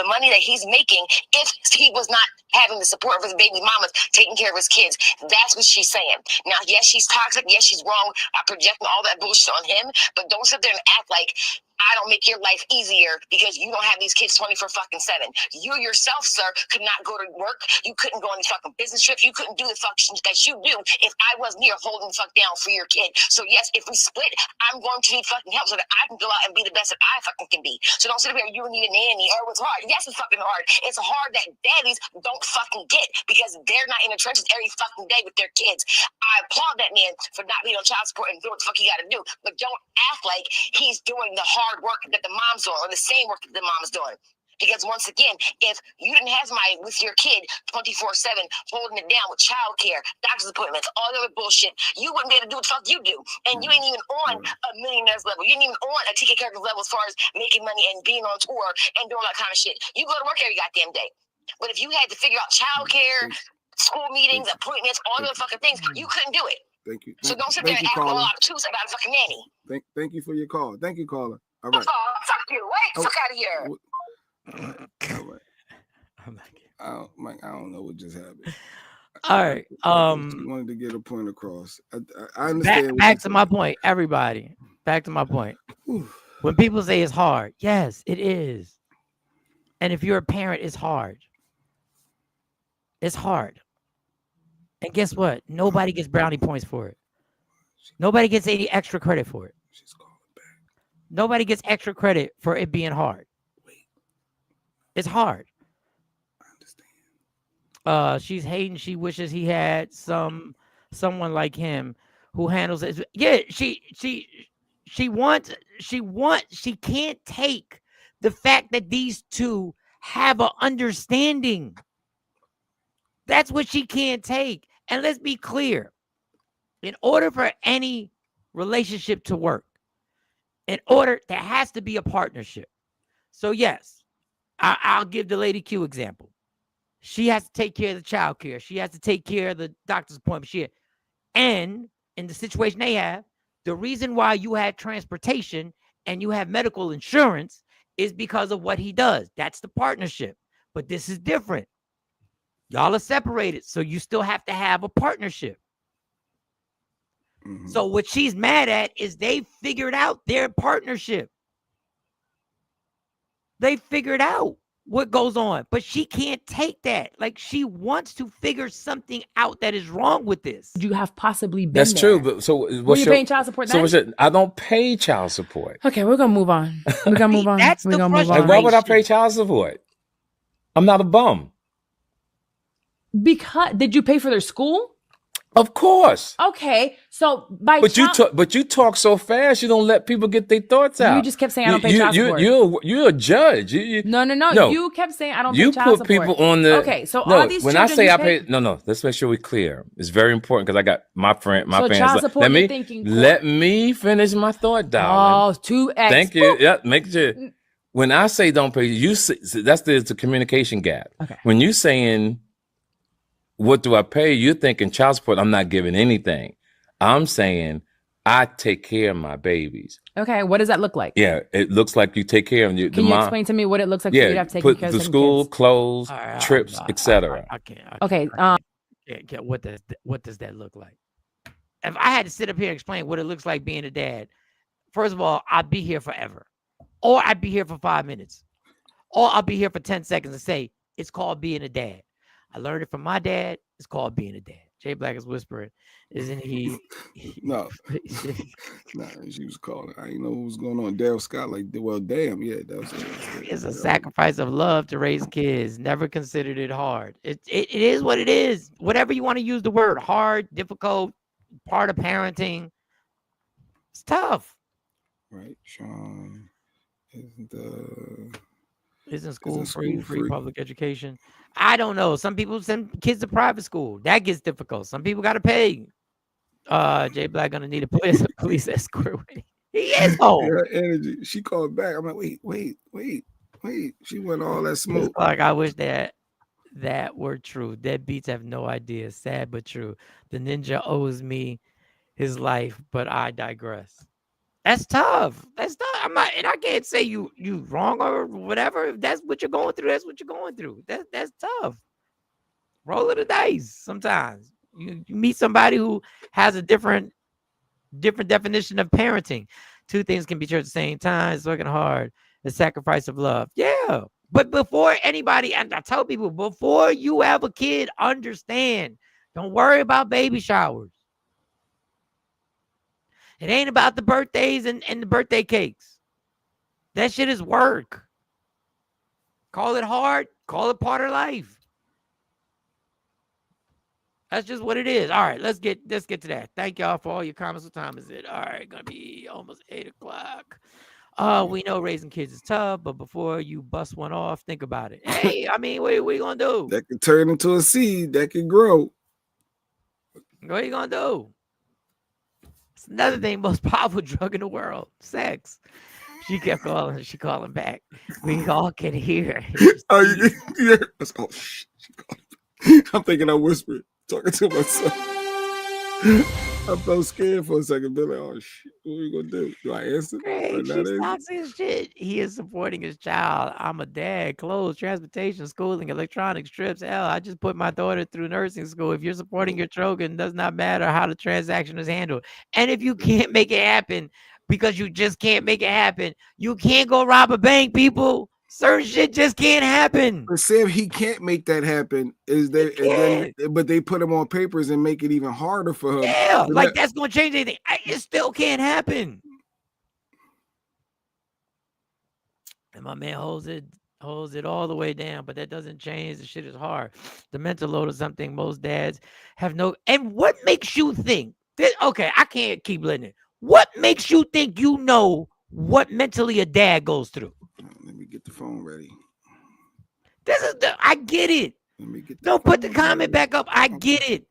Speaker 7: money that he's making if he was not having the support of his baby mamas, taking care of his kids. That's what she's saying. Now, yes, she's toxic. Yes, she's wrong. I'm projecting all that bullshit on him. But don't sit there and act like I don't make your life easier because you don't have these kids 24/7. You yourself, sir, could not go to work. You couldn't go on these fucking business trips. You couldn't do the functions that you do if I wasn't here holding the fuck down for your kid. So yes, if we split, I'm going to need fucking help so that I can go out and be the best that I fucking can be. So don't sit here, you need a nanny or it's hard. Yes, it's fucking hard. It's hard that daddies don't fucking get because they're not in the trenches every fucking day with their kids. I applaud that man for not being on child support and doing what the fuck he got to do. But don't act like he's doing the hard work that the mom's doing or the same work that the mom's doing. Because once again, if you didn't have somebody with your kid 24/7 holding it down with childcare, doctor's appointments, all the other bullshit, you wouldn't be able to do what the fuck you do. And you ain't even on a millionaire's level. You ain't even on a TK Characters level as far as making money and being on tour and doing all that kind of shit. You go to work every goddamn day. But if you had to figure out childcare, school meetings, appointments, all those fucking things, you couldn't do it.
Speaker 5: Thank you.
Speaker 7: So don't sit there and act all obtuse about a fucking nanny.
Speaker 5: Thank you for your call. Thank you, caller. All right.
Speaker 7: Oh, fuck you. Wait, fuck out of here.
Speaker 5: All right. Mike, I don't know what just happened.
Speaker 4: All right.
Speaker 5: You wanted to get a point across. I understand.
Speaker 4: Back to my point, everybody. Back to my point. When people say it's hard, yes, it is. And if you're a parent, it's hard. It's hard. And guess what? Nobody gets brownie points for it. Nobody gets any extra credit for it. Nobody gets extra credit for it being hard. It's hard.
Speaker 5: I understand.
Speaker 4: She's hating. She wishes he had someone like him who handles it. Yeah, she can't take the fact that these two have an understanding. That's what she can't take. And let's be clear. In order for any relationship to work, there has to be a partnership. So yes, I'll give the Lady Q example. She has to take care of the child care. She has to take care of the doctor's appointment. And in the situation they have, the reason why you have transportation and you have medical insurance is because of what he does. That's the partnership. But this is different. Y'all are separated, so you still have to have a partnership. Mm-hmm. So what she's mad at is they figured out their partnership. They figured out what goes on, but she can't take that. Like, she wants to figure something out that is wrong with this.
Speaker 3: You have possibly been
Speaker 6: That's
Speaker 3: there.
Speaker 6: true. But so
Speaker 3: were you paying child support then?
Speaker 6: So I don't pay child support.
Speaker 3: Okay, we're gonna move on. We're gonna move on.
Speaker 4: That's the frustration.
Speaker 6: Like, why would I pay child support? I'm not a bum.
Speaker 3: Because did you pay for their school?
Speaker 6: Of course.
Speaker 3: Okay, so but
Speaker 6: you talk so fast, you don't let people get their thoughts out.
Speaker 3: You just kept saying I don't pay child support.
Speaker 6: You're a judge.
Speaker 3: No. You kept saying I don't pay child support.
Speaker 6: You put people on the.
Speaker 3: Okay, so all these
Speaker 6: when
Speaker 3: children
Speaker 6: I say I pay, no. Let's make sure we're clear. It's very important because I got my parents.
Speaker 3: Child support.
Speaker 6: Let me finish my thought, darling.
Speaker 3: Oh, 2x.
Speaker 6: Thank you. Yeah, make sure. When I say don't pay, you say, that's the communication gap.
Speaker 3: Okay.
Speaker 6: When you saying, what do I pay? You're thinking child support. I'm not giving anything. I'm saying I take care of my babies.
Speaker 3: Okay. What does that look like?
Speaker 6: Yeah. It looks like you take care of them.
Speaker 3: Can you explain to me what it looks like for you to have taken care of
Speaker 6: the school,
Speaker 3: kids?
Speaker 6: clothes, trips, etc.
Speaker 4: I can't.
Speaker 3: Okay.
Speaker 4: What does that look like? If I had to sit up here and explain what it looks like being a dad, first of all, I'd be here forever. Or I'd be here for 5 minutes. Or I'll be here for 10 seconds and say, it's called being a dad. I learned it from my dad. It's called being a dad. Jay Black is whispering, isn't he?
Speaker 5: No, she was calling. I didn't know what was going on. Daryl Scott, like, well, damn, yeah, that was it.
Speaker 4: It's a sacrifice of love to raise kids. Never considered it hard. It is what it is. Whatever you want to use the word, hard, difficult, part of parenting. It's tough.
Speaker 5: Right, Shawn.
Speaker 4: Isn't school free public education? I don't know. Some people send kids to private school. That gets difficult. Some people got to pay. Jay Black gonna need a police escort. He is home.
Speaker 5: Her energy. She called back. I'm like, wait. She went all that smoke.
Speaker 4: Like, I wish that were true. Deadbeats have no idea. Sad but true. The ninja owes me his life, but I digress. That's tough. That's tough. I'm not, and I can't say you wrong or whatever. If that's what you're going through, that's what you're going through. That's tough. Roll of the dice. Sometimes you meet somebody who has a different definition of parenting. Two things can be true at the same time. It's working hard. The sacrifice of love. Yeah. But before anybody, and I tell people, before you have a kid, understand. Don't worry about baby showers. It ain't about the birthdays and the birthday cakes. That shit is work. Call it hard. Call it part of life. That's just what it is. All right, let's get to that. Thank y'all for all your comments. What time is it? All right, gonna be almost 8:00. We know raising kids is tough, but before you bust one off, think about it. Hey, I mean, what are you gonna do?
Speaker 5: That can turn into a seed that can grow.
Speaker 4: What are you gonna do? It's another thing, most powerful drug in the world, sex. She kept calling. She calling back. We all can hear.
Speaker 5: Yeah. Oh, shit. I'm thinking I whispered, talking to myself. I felt scared for a second. Be like, oh shit, what are we gonna do? Do I answer?
Speaker 4: Great, she's toxic as shit. He is supporting his child. I'm a dad. Clothes, transportation, schooling, electronics, trips. Hell, I just put my daughter through nursing school. If you're supporting your children, it does not matter how the transaction is handled. And if you can't make it happen because you just can't make it happen, you can't go rob a bank, people. Certain shit just can't happen.
Speaker 5: But say if he can't make that happen, but they put him on papers and make it even harder for him.
Speaker 4: Yeah, like that's gonna change anything. It still can't happen. And my man holds it all the way down, but that doesn't change. The shit is hard. The mental load is something most dads have no. And what makes you think that? Okay, I can't keep letting it. What makes you think you know what mentally a dad goes through?
Speaker 5: Let me get the phone ready.
Speaker 4: I get it. Don't put the comment back up. I get it.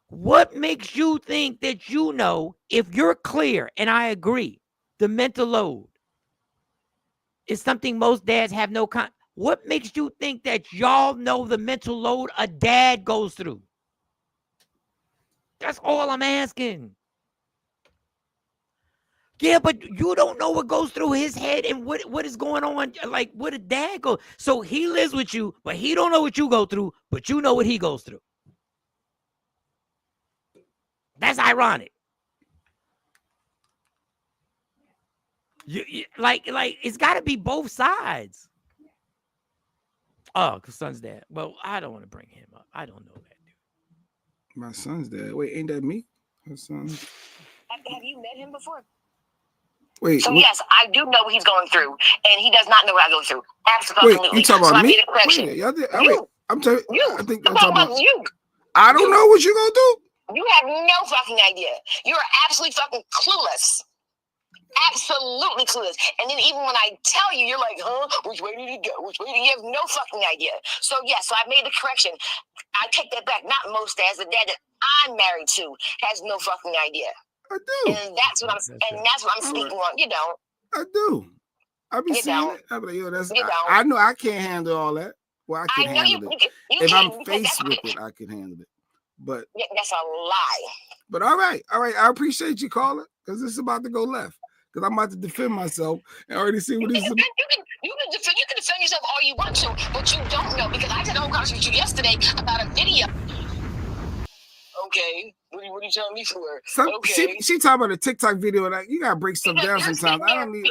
Speaker 4: What makes you think that you know, if you're clear, and I agree, the mental load is something most dads have no What makes you think that y'all know the mental load a dad goes through? That's all I'm asking. Yeah, but you don't know what goes through his head and what is going on, like what a dad goes. So he lives with you, but he don't know what you go through, but you know what he goes through. That's ironic. Like it's got to be both sides. Oh, because son's dad. Well, I don't want to bring him up. I don't know that dude.
Speaker 5: My son's dad. Wait, ain't that me? Her son.
Speaker 7: Have you met him before?
Speaker 5: Wait.
Speaker 7: So yes, I do know what he's going through, and he does not know what I go through. Absolutely.
Speaker 5: Wait, you talking about me? Wait, I'm telling you. I think I'm talking about you. I don't know what you gonna do.
Speaker 7: You have no fucking idea. You are absolutely fucking clueless. Absolutely clueless. And then even when I tell you, you're like, huh? Which way did he go? Which way did he? You have no fucking idea. So yes, so I made the correction. I take that back. Not most dads. The dad that I'm married to has no fucking idea.
Speaker 5: I do.
Speaker 7: And that's what I'm speaking on. You don't.
Speaker 5: I do. I be seeing it. I'm like, yo, I know I can't handle all that. Well, I can handle it. If I'm faced with it, I can handle it. But
Speaker 7: that's a lie.
Speaker 5: But all right. I appreciate you calling because this is about to go left. Because I'm about to defend myself and already see what this is.
Speaker 7: You can defend yourself all you want to, but you don't know because I did a whole conversation with you yesterday about a video. Okay, what are you telling me for? Okay.
Speaker 5: She talking about a TikTok video that you gotta break stuff down sometimes. I don't need.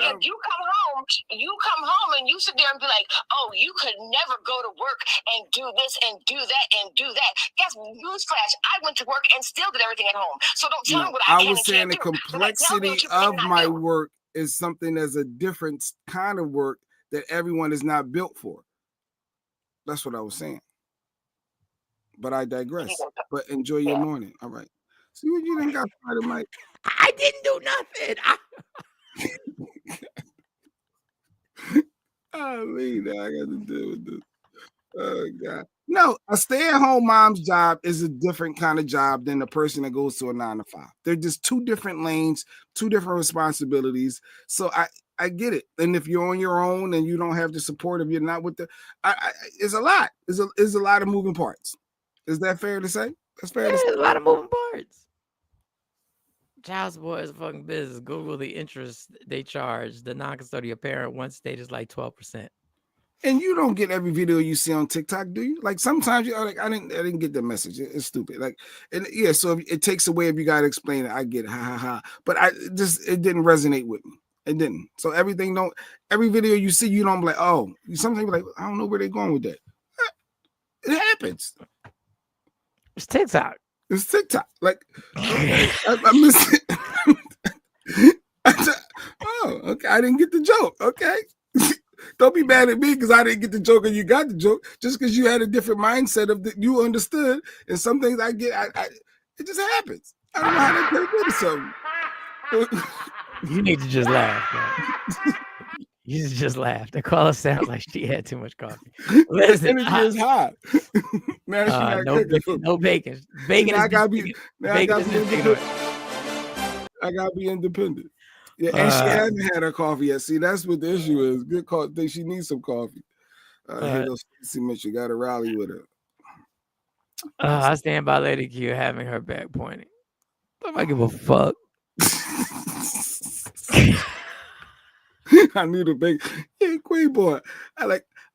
Speaker 7: You come home and you sit there and be like, oh, you could never go to work and do this and do that and do that. Guess newsflash, I went to work and still did everything at home. So don't tell me what I can and can't do. I was saying the
Speaker 5: complexity of my work is something that's a different kind of work that everyone is not built for. That's what I was saying. But I digress. But enjoy your morning. All right. See what you didn't got started, Mike.
Speaker 4: I didn't do nothing.
Speaker 5: I mean, I got to deal with this. Oh God. No, a stay-at-home mom's job is a different kind of job than the person that goes to a 9-to-5. They're just two different lanes, two different responsibilities. So I get it. And if you're on your own and you don't have the support, if you're not with it's a lot. It's a lot of moving parts. Is that fair to say? That's fair to say.
Speaker 4: A lot of moving parts. Child support is a fucking business. Google the interest they charge. The non-custodial parent, one state is like 12%.
Speaker 5: And you don't get every video you see on TikTok, do you? Like sometimes you're like, I didn't get the message. It's stupid. Like, and yeah, so if it takes away if you gotta explain it. I get it. Ha ha ha. But it didn't resonate with me. It didn't. So every video you see, you don't be like, oh, sometimes you're like, I don't know where they're going with that. It happens.
Speaker 4: It's TikTok.
Speaker 5: It's TikTok. Like, I missed it. Oh, okay. I didn't get the joke. Okay. Don't be mad at me because I didn't get the joke and you got the joke. Just because you had a different mindset of that you understood. And some things I get, it just happens. I don't know how to take it or something.
Speaker 4: You need to just laugh, man. You just laughed. The caller sounds like she had too much coffee. Listen,
Speaker 5: energy is high.
Speaker 4: No bacon. Bacon is
Speaker 5: I gotta be independent. Yeah, and she hasn't had her coffee yet. See, that's what the issue is. Good call. Think she needs some coffee. You got to rally with her.
Speaker 4: I stand by Lady Q having her back pointing. I don't give a fuck.
Speaker 5: I knew the big Queen boy.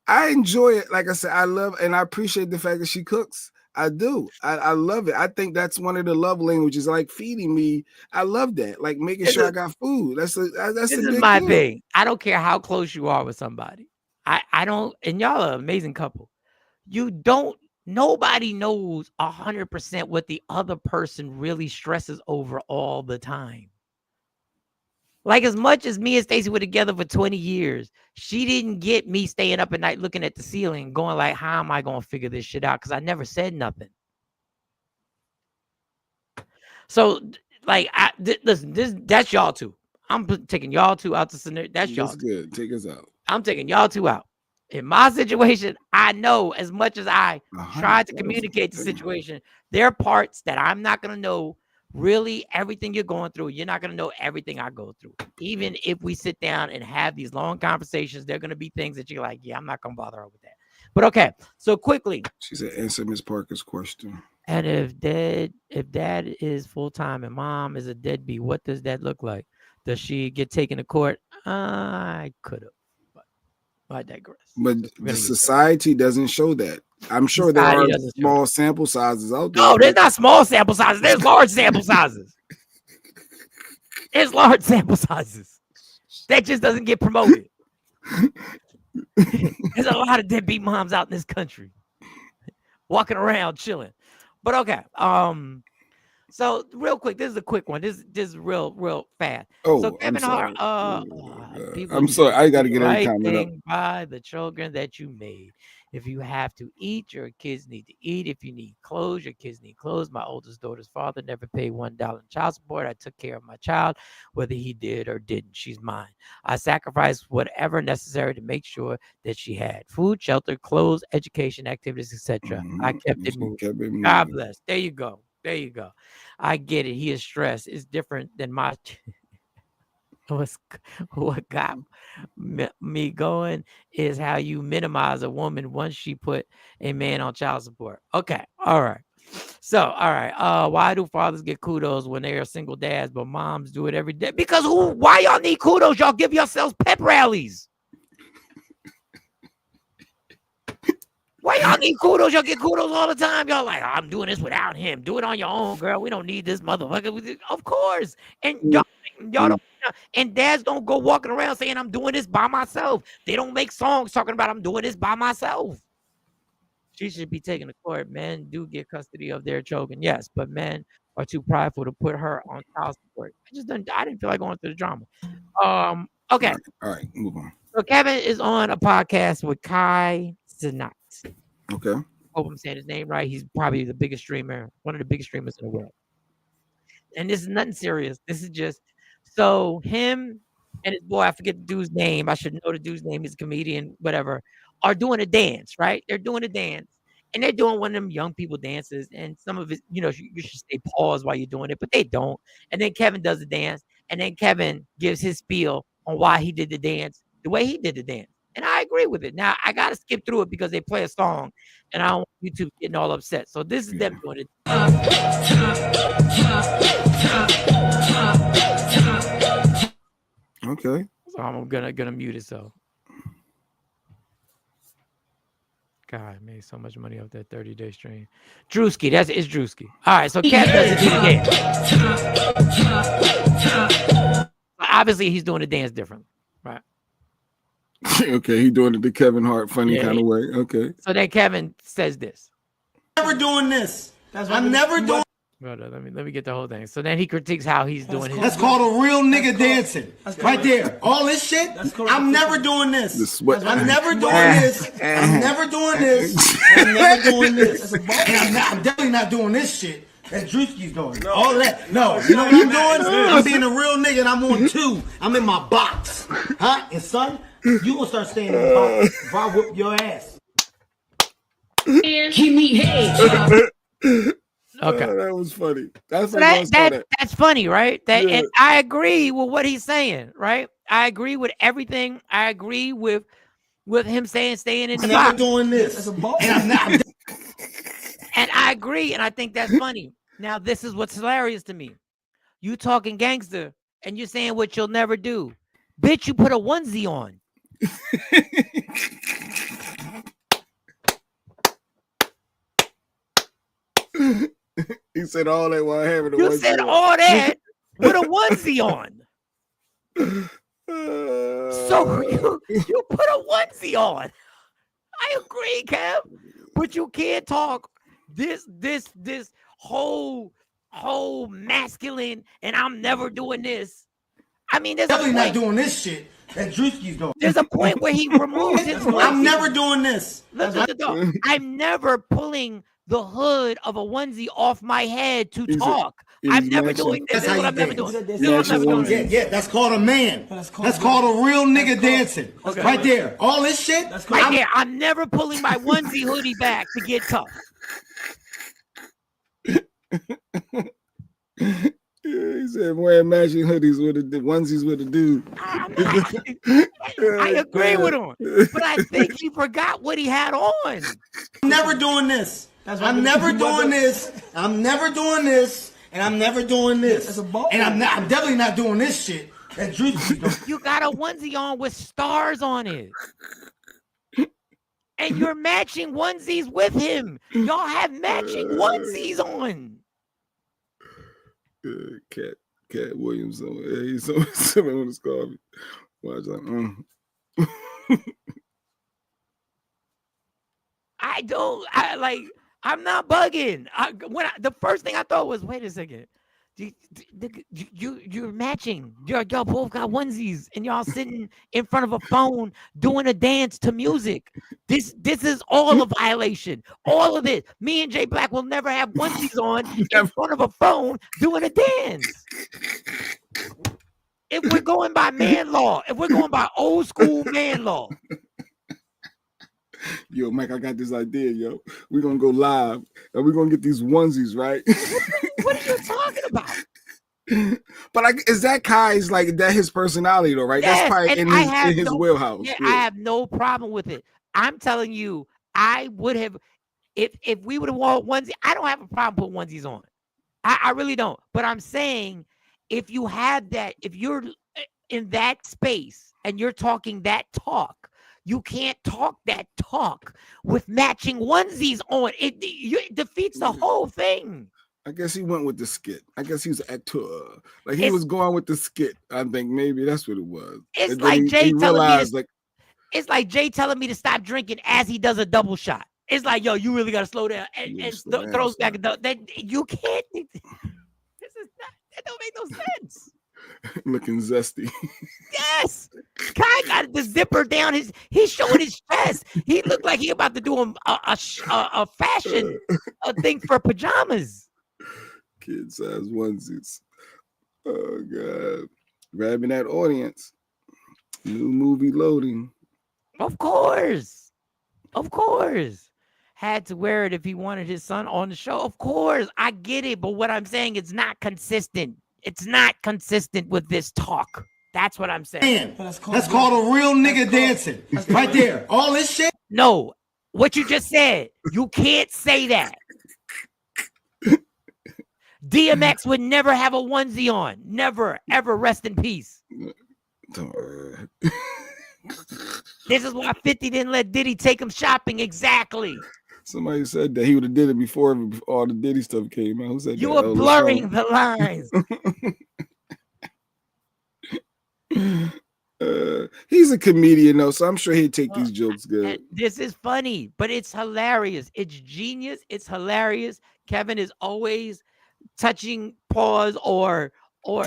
Speaker 5: I enjoy it. Like I said, I love and I appreciate the fact that she cooks. I do. I love it. I think that's one of the love languages. Like feeding me. I love that. Like making sure I got food. This
Speaker 4: is my thing. I don't care how close you are with somebody. I don't. And y'all are an amazing couple. Nobody knows 100% what the other person really stresses over all the time. Like as much as me and Stacey were together for 20 years, she didn't get me staying up at night looking at the ceiling, going like, how am I going to figure this shit out? Because I never said nothing. So like, listen, that's y'all two. I'm taking y'all two out to scenario. That's y'all.
Speaker 5: That's good. Take us out.
Speaker 4: I'm taking y'all two out. In my situation, I know as much as I tried to communicate the situation, there are parts that I'm not going to know really everything you're going through, you're not going to know everything I go through. Even if we sit down and have these long conversations, there are going to be things that you're like, yeah, I'm not going to bother her with that. But okay, so quickly.
Speaker 5: She said, answer Miss Parker's question.
Speaker 4: And if dad is full-time and mom is a deadbeat, what does that look like? Does she get taken to court? I could have, but I digress.
Speaker 5: But the society doesn't show that. I'm sure there are small sample sizes out there.
Speaker 4: No, there's not small sample sizes. There's large sample sizes. There's large sample sizes. That just doesn't get promoted. There's a lot of deadbeat moms out in this country walking around chilling. But okay. So real quick, this is a quick one. This is real fast.
Speaker 5: Oh,
Speaker 4: so Kevin Hart,
Speaker 5: I'm sorry, I got to get every comment up.
Speaker 4: By the children that you made. If you have to eat, your kids need to eat. If you need clothes, your kids need clothes. My oldest daughter's father never paid $1 in child support. I took care of my child, whether he did or didn't. She's mine. I sacrificed whatever necessary to make sure that she had food, shelter, clothes, education, activities, etc. I kept it moving. God bless. There you go. There you go. I get it. He is stressed. It's different than my. What got me going is how you minimize a woman once she put a man on child support. Okay. All right. So, all right. Why do fathers get kudos when they are single dads, but moms do it every day? Because why y'all need kudos? Y'all give yourselves pep rallies. Why y'all need kudos? Y'all get kudos all the time. Y'all like, I'm doing this without him. Do it on your own, girl. We don't need this motherfucker. Of course. And y'all don't. And dads don't go walking around saying, I'm doing this by myself. They don't make songs talking about, I'm doing this by myself. She should be taken to court. Men do get custody of their children. Yes, but men are too prideful to put her on child support. I didn't feel like going through the drama. Okay.
Speaker 5: All right, move on.
Speaker 4: So Kevin is on a podcast with Kai Cenat.
Speaker 5: Okay.
Speaker 4: Hope I'm saying his name right. He's probably the biggest streamer, one of the biggest streamers in the world. And this is nothing serious. This is just so him and his boy, I forget the dude's name. I should know the dude's name. He's a comedian, whatever, are doing a dance, right? They're doing a dance. And they're doing one of them young people dances. And some of it, you should stay pause while you're doing it, but they don't. And then Kevin does the dance. And then Kevin gives his spiel on why he did the dance the way he did the dance. And I agree with it. Now, I got to skip through it because they play a song. And I don't want YouTube getting all upset. So this is them doing it.
Speaker 5: Okay.
Speaker 4: So I'm gonna mute it. So, God, I made so much money off that 30-day stream. Drewski, it's Drewski. All right, so Kev doesn't do the dance. Obviously, he's doing the dance differently, right?
Speaker 5: Okay, he's doing it the Kevin Hart funny kind of way. Okay.
Speaker 4: So then Kevin says this.
Speaker 8: Never doing this. I'm never doing.
Speaker 4: Let me get the whole thing. So then he critiques how he's doing his.
Speaker 8: That's called a real nigga dancing. Right there. All this shit. I'm never doing this. I'm never doing this. I'm never doing this. I'm never doing this. And I'm definitely not doing this shit that Drewski's doing. All that. No. You know what I'm doing? I'm being a real nigga and I'm on 2. I'm in my box. Huh? And son, you gonna start staying in the box if I whoop your ass. Give me head.
Speaker 4: Okay,
Speaker 5: that was funny.
Speaker 4: That's funny, right? And I agree with what he's saying, right? I agree with everything. I agree with him saying staying in the box.
Speaker 8: I'm doing this, and I'm not.
Speaker 4: And I agree, and I think that's funny. Now, this is what's hilarious to me. You talking gangster, and you're saying what you'll never do. Bitch, you put a onesie on.
Speaker 5: He said all that while having a onesie.
Speaker 4: You said all that with a onesie on. So you put a onesie on. I agree, Kev. But you can't talk this whole masculine and I'm never doing this. I mean, there's
Speaker 8: definitely not doing this shit that Drewski's doing.
Speaker 4: There's a point where he removes his onesie.
Speaker 8: I'm never doing this.
Speaker 4: I'm never pulling the hood of a onesie off my head to talk. I'm never doing this. This is what I'm never doing.
Speaker 8: Yeah, that's called a man. That's called a real nigga dancing. Right there. All this shit.
Speaker 4: Right there. I'm never pulling my onesie hoodie back to get tough.
Speaker 5: He said wearing matching hoodies with the onesies with a dude.
Speaker 4: I agree with him, but I think he forgot what he had on.
Speaker 8: I'm never doing this. I'm never doing this. I'm never doing this. And I'm never doing this. And I'm definitely not doing this shit. That Drewski's doing.
Speaker 4: You got a onesie on with stars on it. And you're matching onesies with him. Y'all have matching onesies on.
Speaker 5: Cat Williams. He's someone on his coffee. Watch like,
Speaker 4: I'm not bugging. The first thing I thought was, wait a second. You're matching. Y'all both got onesies and y'all sitting in front of a phone doing a dance to music. This is all a violation. All of it. Me and Jay Black will never have onesies on in front of a phone doing a dance. If we're going by man law, if we're going by old school man law.
Speaker 5: Yo, Mike, I got this idea, yo. We're going to go live and we're going to get these onesies, right?
Speaker 4: What are you talking about?
Speaker 5: But is that Kai's, like, that his personality, though, right?
Speaker 4: Yes,
Speaker 5: that's probably in his wheelhouse.
Speaker 4: Yeah, I have no problem with it. I'm telling you, I would have, if we would have worn onesie, I don't have a problem putting onesies on. I really don't. But I'm saying, if you have that, if you're in that space and you're talking that talk, you can't talk that talk with matching onesies on. It defeats the whole thing.
Speaker 5: I guess he went with the skit. I guess he's an actor. Like he was going with the skit. I think maybe that's what it was.
Speaker 4: It's like Jay telling me it's like Jay telling me to stop drinking as he does a double shot. It's like, yo, you really gotta slow down and throws back that you can't. That don't make no sense.
Speaker 5: Looking zesty.
Speaker 4: Yes. Kai got the zipper down he's showing his chest. He looked like he about to do a fashion thing for pajamas.
Speaker 5: Kid size onesies. Oh God. Grabbing that audience. New movie loading.
Speaker 4: Of course. Had to wear it if he wanted his son on the show. Of course. I get it. But what I'm saying, it's not consistent. It's not consistent with this talk. That's what I'm saying.
Speaker 8: That's called a real nigga dancing. Right there. All this shit.
Speaker 4: No, what you just said. You can't say that. DMX would never have a onesie on. Never, ever. Rest in peace. This is why 50 didn't let Diddy take him shopping. Exactly.
Speaker 5: Somebody said that he would have did it before all the Diddy stuff came out. Who said
Speaker 4: you were blurring the lines?
Speaker 5: He's a comedian, though, so I'm sure he'd take these jokes good.
Speaker 4: This is funny, but it's hilarious. It's genius. It's hilarious. Kevin is always touching pause or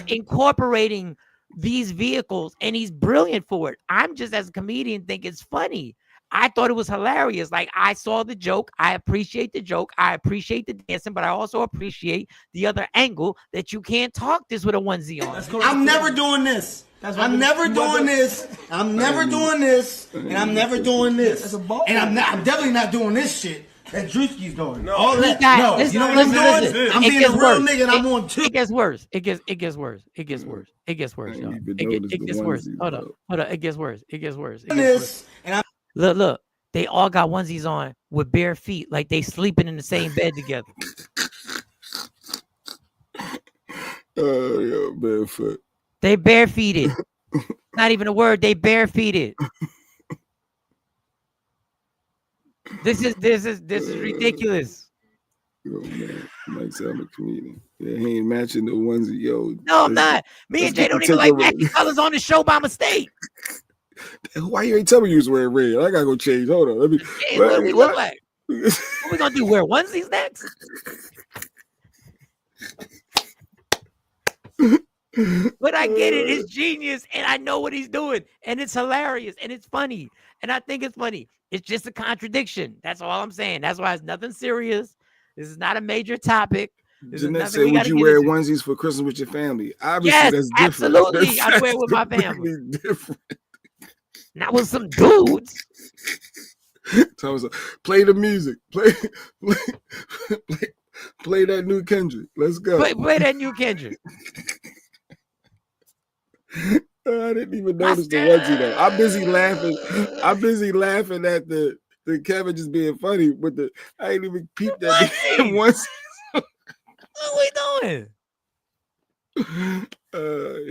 Speaker 4: incorporating these vehicles, and he's brilliant for it. I'm just, as a comedian, think it's funny. I thought it was hilarious. Like, I saw the joke. I appreciate the joke. I appreciate the dancing, but I also appreciate the other angle that you can't talk this with a onesie on.
Speaker 8: I'm never doing this. I'm never doing this. I'm never doing this. And I'm never doing this. And I'm definitely not doing this shit that Drewski's doing. No, you know what I'm doing? I'm being a real nigga and I'm on two.
Speaker 4: It gets worse. It gets worse. It gets worse. It gets worse, y'all. It gets worse. Hold up. It gets worse. It gets worse. Look, they all got onesies on with bare feet, like they sleeping in the same bed together.
Speaker 5: Oh, yeah, barefoot.
Speaker 4: They barefeeted. Not even a word. They barefeeted. This is ridiculous.
Speaker 5: Oh man, Mike's a comedian. Yeah, he ain't matching the onesie, yo.
Speaker 4: No, I'm not. Me and Jay don't even like matching colors on the show by mistake.
Speaker 5: Why you ain't tell me you was wearing red? I gotta go change. Hold on. Let me.
Speaker 4: Hey, what do we look like? What we gonna do? Wear onesies next? But I get it. It's genius, and I know what he's doing, and it's hilarious, and it's funny, and I think it's funny. It's just a contradiction. That's all I'm saying. That's why it's nothing serious. This is not a major topic.
Speaker 5: Jeanette said, would you wear onesies for Christmas with your family? Obviously,
Speaker 4: yes,
Speaker 5: that's different.
Speaker 4: Absolutely. I'd wear it with my family. Different. Not with some dudes.
Speaker 5: So play the music. Play that new Kendrick. Let's go.
Speaker 4: Play that new Kendrick.
Speaker 5: I didn't even notice the onesie though. I'm busy laughing at the Kevin just being funny with the. I ain't even peeped that once.
Speaker 4: What are we
Speaker 5: doing?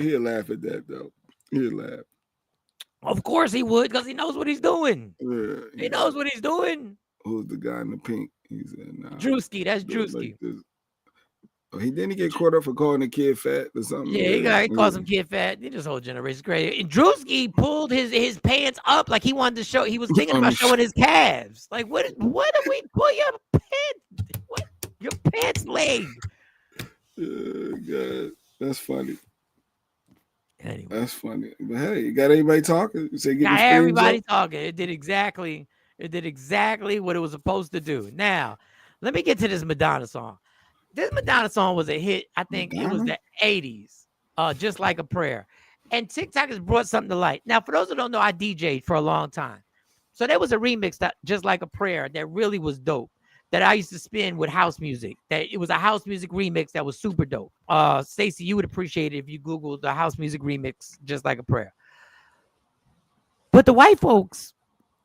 Speaker 5: He'll laugh at that though. He'll laugh.
Speaker 4: Of course he would, because he knows what he's doing. Yeah, he knows what he's doing.
Speaker 5: Who's the guy in the pink? He said, "Nah."
Speaker 4: Drewski, that's Drewski.
Speaker 5: Like he didn't get caught up for calling the kid fat or something.
Speaker 4: Yeah, he called some kid fat. This whole generation is crazy. And Drewski pulled his pants up like he wanted to show. He was thinking about showing his calves. Like what? What do we pull your pants? What? Your pants leg?
Speaker 5: God, that's funny.
Speaker 4: Anyway.
Speaker 5: That's funny. But hey, you got anybody talking? You say
Speaker 4: got everybody talking. It did exactly what it was supposed to do. Now, let me get to this Madonna song. This Madonna song was a hit. I think it was the 80s. Just Like a Prayer. And TikTok has brought something to light. Now, for those who don't know, I DJ'd for a long time. So there was a remix that Just Like a Prayer that really was dope, that I used to spin with house music. That it was a house music remix that was super dope. Stacey, you would appreciate it if you Googled the house music remix, Just Like a Prayer. But the white folks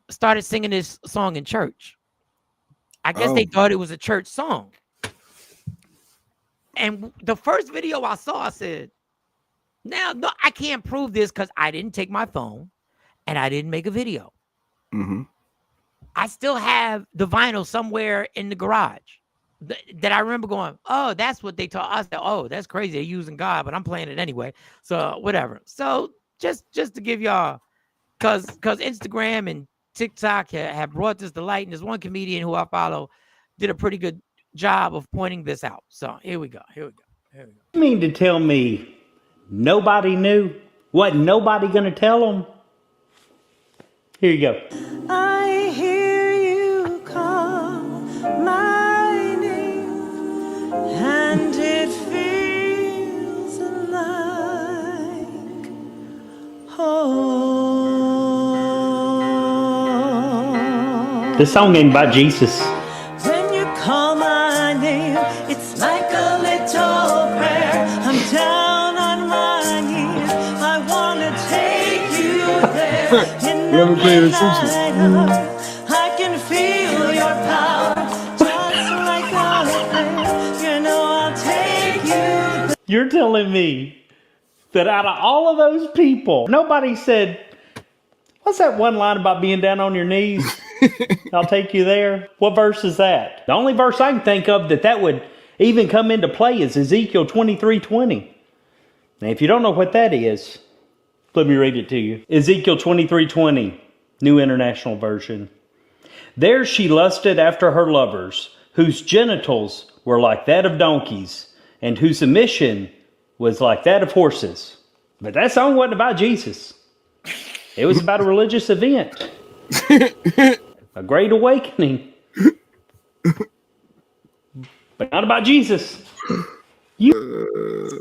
Speaker 4: started singing this song in church. I guess they thought it was a church song. And the first video I saw, I said, now, no, I can't prove this because I didn't take my phone and I didn't make a video.
Speaker 5: Mm-hmm.
Speaker 4: I still have the vinyl somewhere in the garage that I remember going, oh, that's what they taught us. Oh, that's crazy. They're using God, but I'm playing it anyway. So whatever. So just to give y'all, because Instagram and TikTok have brought this to light. And there's one comedian who I follow did a pretty good job of pointing this out. So here we go.
Speaker 9: You mean to tell me nobody knew? Wasn't nobody going to tell them? Here you go.
Speaker 10: I hear you call my name, and it feels like home.
Speaker 9: This song ain't about Jesus.
Speaker 10: When you call my name, it's like a little prayer. I'm down on my knees. I want to take you there.
Speaker 5: Let me play this.
Speaker 10: I can feel your power, just like a prayer. You know I'll take you.
Speaker 9: You're telling me that out of all of those people, nobody said, what's that one line about being down on your knees? I'll take you there. What verse is that? The only verse I can think of that would even come into play is Ezekiel 23:20. Now, if you don't know what that is, let me read it to you. Ezekiel 23:20, New International Version. There she lusted after her lovers, whose genitals were like that of donkeys, and whose emission was like that of horses. But that song wasn't about Jesus. It was about a religious event. A great awakening. But not about Jesus.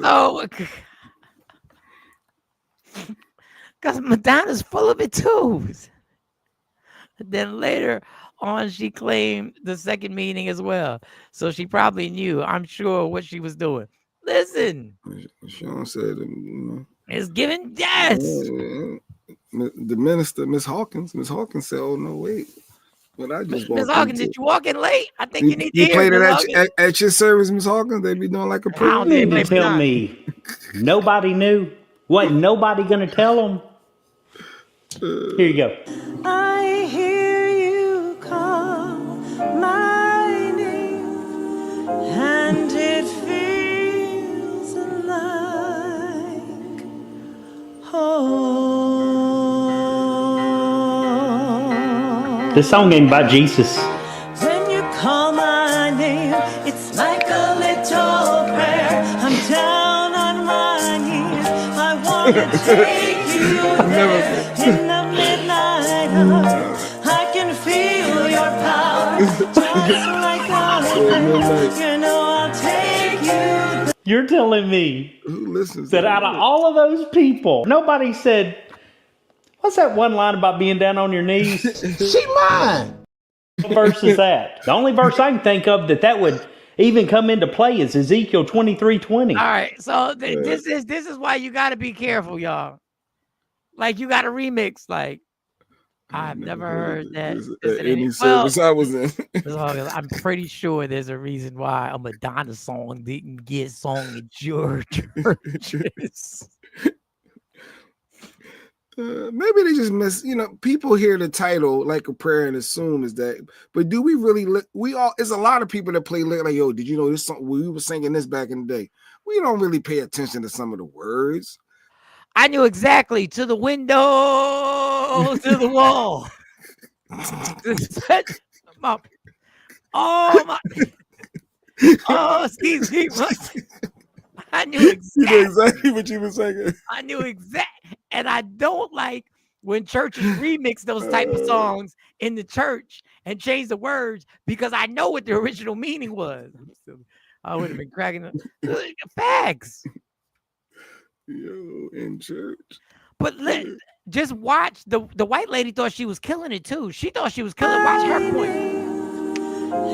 Speaker 4: Oh, because Madonna's full of it too. Then later on, she claimed the second meaning as well. So she probably knew, I'm sure, what she was doing. Listen.
Speaker 5: Shawn said,
Speaker 4: it's giving death.
Speaker 5: The minister, Miss Hawkins said, oh, no, wait. But I just
Speaker 4: Miss Hawkins, did you walk in late? I think you need to hear
Speaker 5: played it at your service, Miss Hawkins. They be doing like a prayer.
Speaker 9: They tell me nobody knew. Wasn't nobody going to tell them? Here you go.
Speaker 10: I hear you call my name, and it feels like home.
Speaker 9: This song ain't about Jesus.
Speaker 10: When you call my name, it's like a little prayer. I'm down on my knees. I want to take you there. In the midnight hour, I can feel your power. Just like a prayer. You know I'll take you.
Speaker 9: You're telling me that out of all of those people, nobody said, what's that one line about being down on your knees?
Speaker 8: She lying.
Speaker 9: What verse is that? The only verse I can think of that would even come into play is Ezekiel 23:20.
Speaker 4: All right, so this is why you got to be careful, y'all. Like you got to remix. Like I've never heard that.
Speaker 5: Any service I was in.
Speaker 4: I'm pretty sure there's a reason why a Madonna song didn't get sung in your churches.
Speaker 5: Maybe they just miss, people hear the title like a prayer and assume is that, but do we really it's a lot of people that play like, yo, did you know this song? We were singing this back in the day. We don't really pay attention to some of the words.
Speaker 4: I knew exactly to the window, to the wall. Steve. I knew exactly
Speaker 5: what you were saying.
Speaker 4: I knew exactly, and I don't like when churches remix those type of songs in the church and change the words because I know what the original meaning was. I would have been cracking the facts.
Speaker 5: Yo, in church.
Speaker 4: But just watch the white lady thought she was killing it too. She thought she was killing. Watch her point.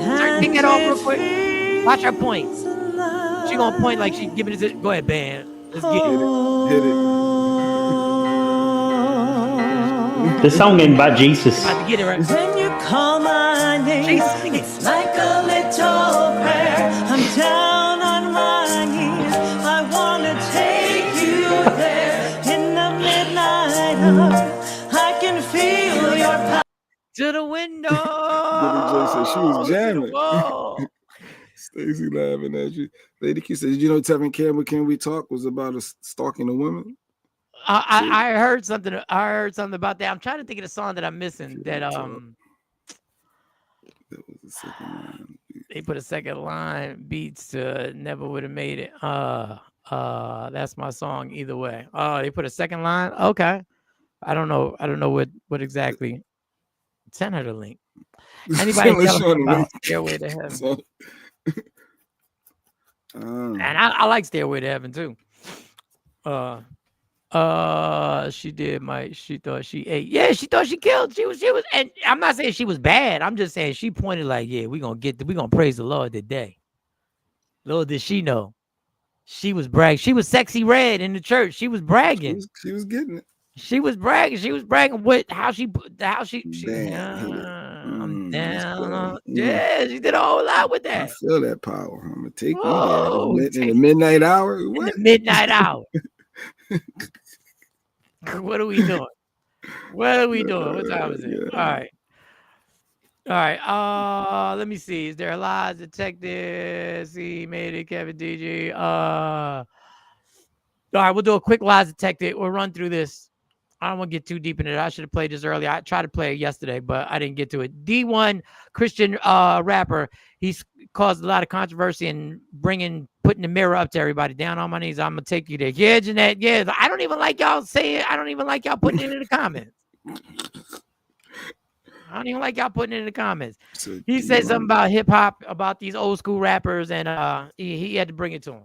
Speaker 4: Start thinking it off real quick. Watch her point. She gonna point like she giving it. Go ahead, band. Let's get it.
Speaker 5: Hit it.
Speaker 9: The song ain't about Jesus.
Speaker 4: About to get it right.
Speaker 10: When you call my name, it's like a little prayer. I'm down on my knees. I wanna take you there in the midnight hour. I can feel your power.
Speaker 4: To the window.
Speaker 5: Billy J said she was jamming. Stacy laughing at you. Lady Q said, did you know Tevin Campbell, Can We Talk was about stalking a woman?
Speaker 4: I heard something. I heard something about that. I'm trying to think of the song that I'm missing. That
Speaker 5: was the second line.
Speaker 4: They put a second line beats to Never Would Have Made It. That's my song either way. They put a second line. Okay. I don't know what exactly. Send her the link. Anybody tell them about Stairway to Heaven? And I like Stairway to Heaven too. She did. She thought she ate. Yeah, she thought she killed. She was. And I'm not saying she was bad. I'm just saying she pointed like, yeah, we gonna praise the Lord today. Little did she know, she was bragging. She was sexy red in the church. She was bragging.
Speaker 5: She was getting it.
Speaker 4: She was bragging. She was bragging with how she. I'm down. Yeah, she did a whole lot with that.
Speaker 5: I feel that power. I'm gonna take you there in the midnight hour. What?
Speaker 4: In the midnight hour. What are we doing? What are we doing? What time is it? All right. Let me see. Is there a lies detective? See, made it, Kevin DG. All right, we'll do a quick lies detective. We'll run through this. I don't want to get too deep into it. I should have played this earlier. I tried to play it yesterday, but I didn't get to it. D1 Christian rapper. He's caused a lot of controversy and putting the mirror up to everybody. Down on my knees. I'm gonna take you there. Yeah, Jeanette. Yeah, I don't even like y'all saying. I don't even like y'all putting it in the comments. I don't even like y'all putting it in the comments. He said something about hip hop, about these old school rappers, and he had to bring it to him.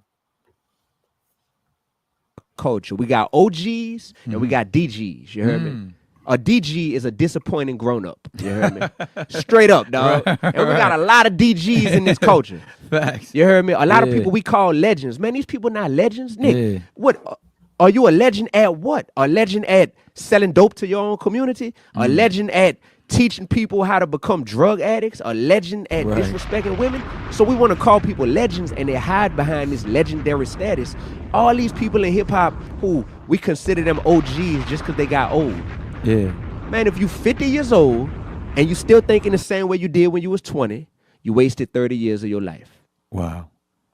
Speaker 11: Culture. We got OGs and we got DGs. You heard me? A DG is a disappointing grown-up. You heard me? Straight up, dog. Right. And we got a lot of DGs in this culture.
Speaker 12: Facts.
Speaker 11: You heard me? A lot of people we call legends. Man, these people not legends. Nick, what? Are you a legend at what? A legend at selling dope to your own community? A legend at teaching people how to become drug addicts? A legend at disrespecting women? So we want to call people legends and they hide behind this legendary status. All these people in hip-hop who we consider them OGs just because they got old.
Speaker 12: Yeah.
Speaker 11: Man, if you 50 years old and you still thinking the same way you did when you was 20, you wasted 30 years of your life.
Speaker 12: Wow.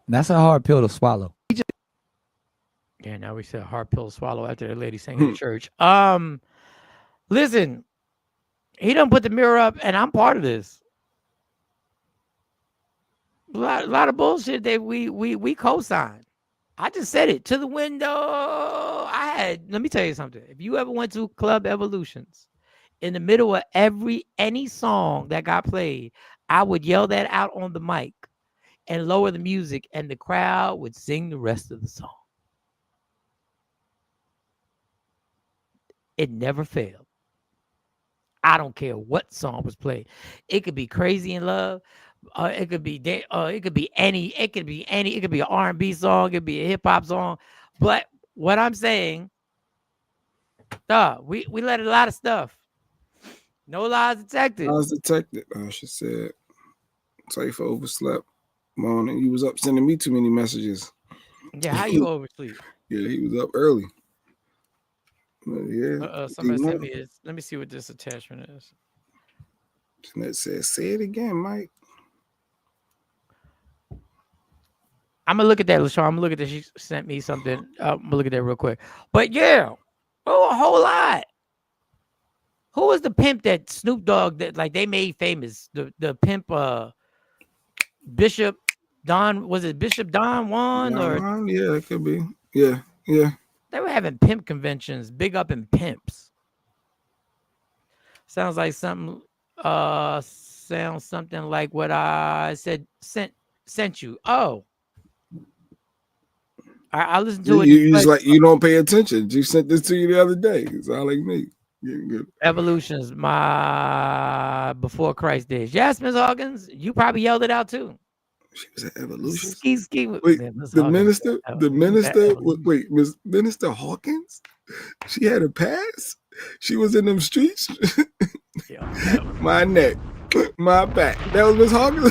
Speaker 12: That's a hard pill to swallow.
Speaker 4: Yeah, now we said a hard pill to swallow after that lady sang in church. Listen, he done put the mirror up, and I'm part of this. A lot of bullshit that we co-signed. I just said it to the window. Let me tell you something. If you ever went to Club Evolutions, in the middle of any song that got played, I would yell that out on the mic and lower the music, and the crowd would sing the rest of the song. It never failed. I don't care what song was played. It could be Crazy in Love, It could be any. It could be an R&B song. It could be a hip hop song. But what I'm saying, we let a lot of stuff. No lies detected.
Speaker 5: Lies detected. She said, Cypher overslept. Morning. He was up sending me too many messages.
Speaker 4: Yeah, how you oversleep?
Speaker 5: Yeah, he was up early. Yeah.
Speaker 4: Somebody sent me this. Let me see what this attachment is.
Speaker 5: Jeanette says, say it again, Mike.
Speaker 4: I'm gonna look at that, LaShawn. I'm gonna look at that. She sent me something. I'm gonna look at that real quick. But yeah, a whole lot. Who was the pimp that Snoop Dogg that like they made famous? The pimp Bishop Don, was it Bishop Don Juan or
Speaker 5: yeah, it could be. Yeah.
Speaker 4: They were having pimp conventions, big up in pimps. Sounds like something sounds something like what I said sent you. Oh. I listened to it.
Speaker 5: You just like you don't pay attention. She sent this to you the other day. It's all like me. Good.
Speaker 4: Evolutions, my before Christ days. Yes, Ms. Hawkins, you probably yelled it out too.
Speaker 5: She was at Evolution.
Speaker 4: Ski.
Speaker 5: Wait, the minister. Wait, Miss Minister Hawkins. She had a pass. She was in them streets. My neck, my back. That was Miss Hawkins.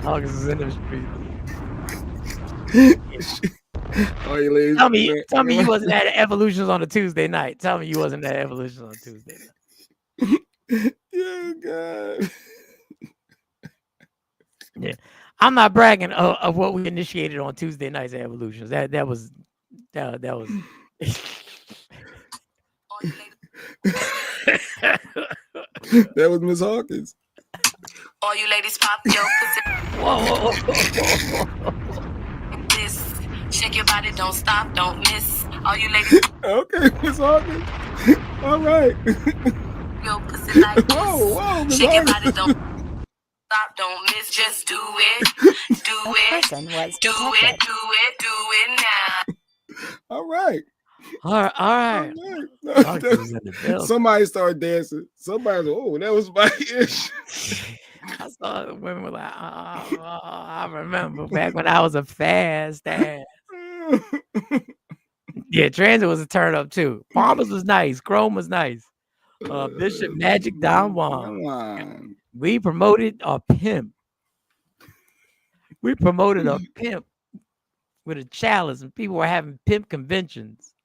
Speaker 4: Hawkins is in them streets.
Speaker 5: All you ladies,
Speaker 4: tell me you wasn't at Evolutions on a Tuesday night. Tell me you wasn't at Evolutions on a Tuesday
Speaker 5: night. Yeah, God.
Speaker 4: Yeah, I'm not bragging of what we initiated on Tuesday nights at Evolutions. That was. That
Speaker 5: was Miss Hawkins.
Speaker 10: All you ladies pop your pussy.
Speaker 4: Whoa.
Speaker 10: This, shake your body, don't stop, don't miss. All you ladies.
Speaker 5: Okay, Miss Hawkins. All right.
Speaker 10: Your pussy like this.
Speaker 5: Whoa, Miss
Speaker 10: Shake your
Speaker 5: Hawkins.
Speaker 10: body, don't stop, don't miss. Just do it. Do it now.
Speaker 5: All right. Somebody started dancing. Somebody, that was my ish.
Speaker 4: I saw women were like, I remember back when I was a fast ass. Yeah, Transit was a turn up too. Farmers was nice. Chrome was nice. Bishop Magic Don Juan. We promoted a pimp. With a chalice, and people were having pimp conventions.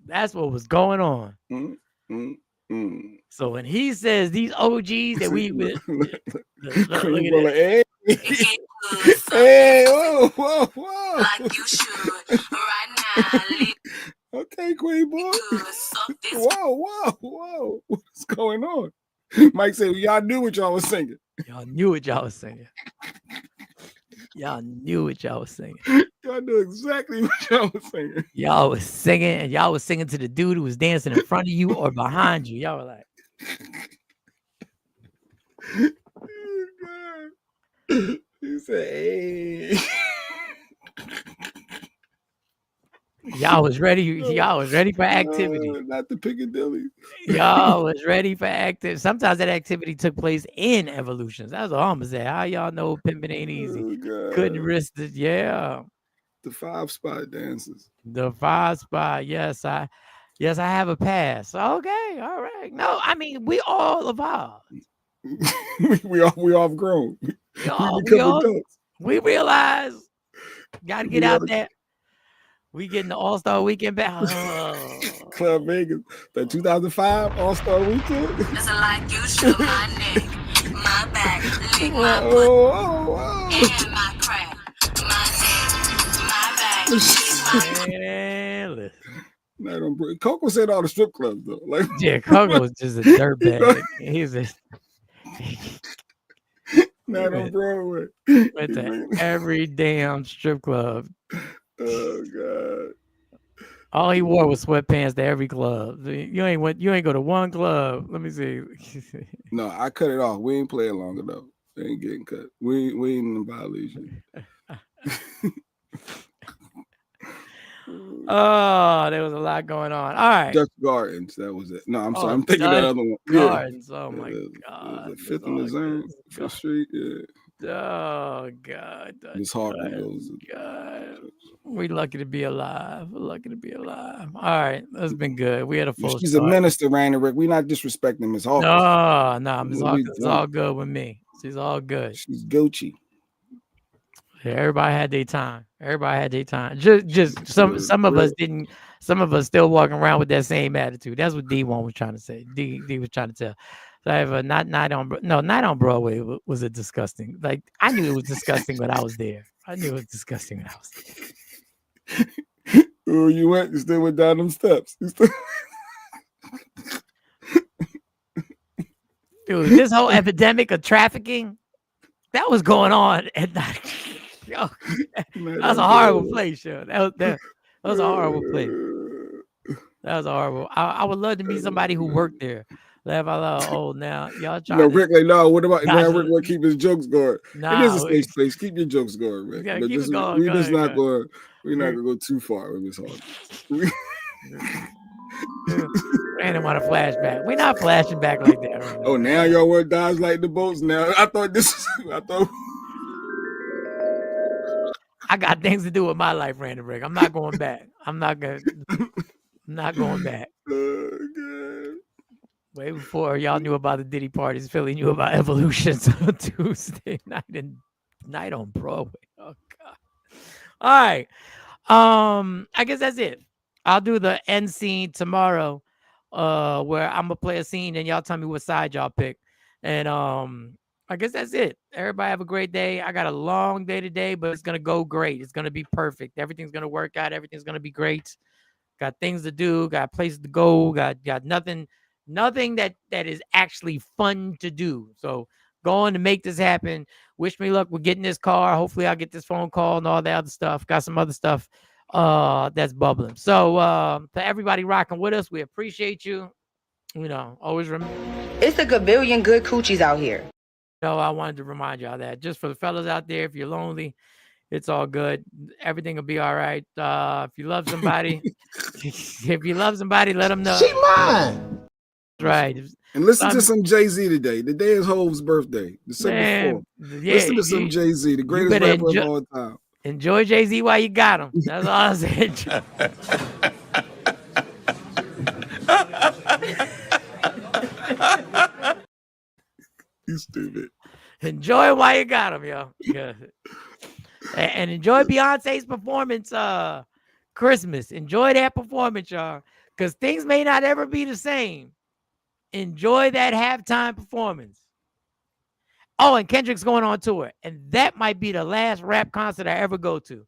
Speaker 4: That's what was going on. So when he says these OGs that we with,
Speaker 5: hey, whoa.
Speaker 10: Like you should right now.
Speaker 5: Okay, Queen Boy. Whoa. What's going on? Mike said, y'all knew what y'all was singing.
Speaker 4: Y'all knew what y'all was singing. Y'all knew exactly what y'all was singing. Y'all was singing, and y'all was singing to the dude who was dancing in front of you or behind you. Y'all were like,
Speaker 5: he said, hey.
Speaker 4: Y'all was ready. Y'all was ready for activity.
Speaker 5: Not the Piccadilly.
Speaker 4: Y'all was ready for activity. Sometimes that activity took place in Evolutions. That's all I'm gonna say. How y'all know pimping ain't easy? Couldn't risk it. Yeah.
Speaker 5: The 5-spot dances.
Speaker 4: The 5-spot. Yes, I have a pass. Okay, all right. No, I mean we all evolved.
Speaker 5: we all grown.
Speaker 4: We realize gotta get out there. We getting the All-Star Weekend back.
Speaker 5: Club Vegas, the 2005 All-Star Weekend.
Speaker 10: It's like you should my neck, my back, lick my butt, and my crack, my neck, my back, lick my
Speaker 5: butt. Coco said all the strip clubs though. Like,
Speaker 4: yeah, Coco was just a dirtbag. He's a
Speaker 5: not on Broadway.
Speaker 4: Went to every damn strip club.
Speaker 5: Oh God!
Speaker 4: All he wore was sweatpants to every club. You ain't go to one club. Let me see.
Speaker 5: No, I cut it off. We ain't playing long enough. They ain't getting cut. We ain't in violation.
Speaker 4: Oh, there was a lot going on. All right.
Speaker 5: Dutch Gardens. That was it. No, I'm sorry. I'm thinking that other one.
Speaker 4: Gardens. Yeah. Oh my God.
Speaker 5: Fifth and Luzerne, Fifth Street. Yeah.
Speaker 4: Oh God.
Speaker 5: Miss Hartman goes.
Speaker 4: God. We're lucky to be alive. All right. That's been good. We had a full
Speaker 5: She's
Speaker 4: start.
Speaker 5: a minister, Randy Rick. We're not disrespecting Miss Hawkins.
Speaker 4: No. Miss Hawkins is all good with me. She's all good.
Speaker 5: She's Gucci.
Speaker 4: Yeah, everybody had their time. Just some of us didn't. Some of us still walking around with that same attitude. That's what D1 was trying to say. D was trying to tell. So I have a Night on Broadway was a disgusting. Like I knew it was disgusting when I was there.
Speaker 5: Oh, you went. You still went down them steps.
Speaker 4: Dude, this whole epidemic of trafficking that was going on at night. Yo, that was a horrible place, yo. That was a horrible place. That was horrible. I would love to meet somebody who worked there. Laugh out loud. Oh, now y'all trying.
Speaker 5: No, Rick, like, no. What about now? Rick want to keep his jokes going.
Speaker 4: No,
Speaker 5: it is a safe place. Keep your jokes going, Rick.
Speaker 4: Keep it going.
Speaker 5: We're not gonna go too far with this hard.
Speaker 4: I didn't want to flashback. We're not flashing back like that. Right now.
Speaker 5: Oh, now y'all want to dodge like the boats. Now I thought.
Speaker 4: I got things to do with my life, Randy Rick. I'm not going back. I'm not going back.
Speaker 5: Oh,
Speaker 4: way before y'all knew about the Diddy parties, Philly knew about Evolutions on Tuesday night on Broadway. Oh God. All right. I guess that's it. I'll do the end scene tomorrow, where I'm gonna play a scene and y'all tell me what side y'all pick. And I guess that's it. Everybody have a great day. I got a long day today, but it's gonna go great. It's gonna be perfect. Everything's gonna work out. Everything's gonna be great. Got things to do. Got places to go. Got nothing that is actually fun to do. So going to make this happen. Wish me luck with getting this car. Hopefully I'll get this phone call and all that other stuff. Got some other stuff that's bubbling. So to everybody rocking with us, we appreciate you. You know, always remember
Speaker 13: it's a gabillion good coochies out here.
Speaker 4: No, I wanted to remind y'all that. Just for the fellas out there, if you're lonely, it's all good. Everything will be all right. If you love somebody, let them know.
Speaker 8: She mine.
Speaker 4: Right.
Speaker 5: And listen to some Jay-Z today. The day is Hove's birthday. December 4th.
Speaker 4: Yeah,
Speaker 5: listen to some Jay-Z, the greatest rapper of all time.
Speaker 4: Enjoy Jay-Z while you got him. That's all I said.
Speaker 5: You stupid.
Speaker 4: Enjoy while you got him, yo. Yeah. And enjoy Beyonce's performance Christmas. Enjoy that performance, y'all. Because things may not ever be the same. Enjoy that halftime performance. Oh, and Kendrick's going on tour. And that might be the last rap concert I ever go to.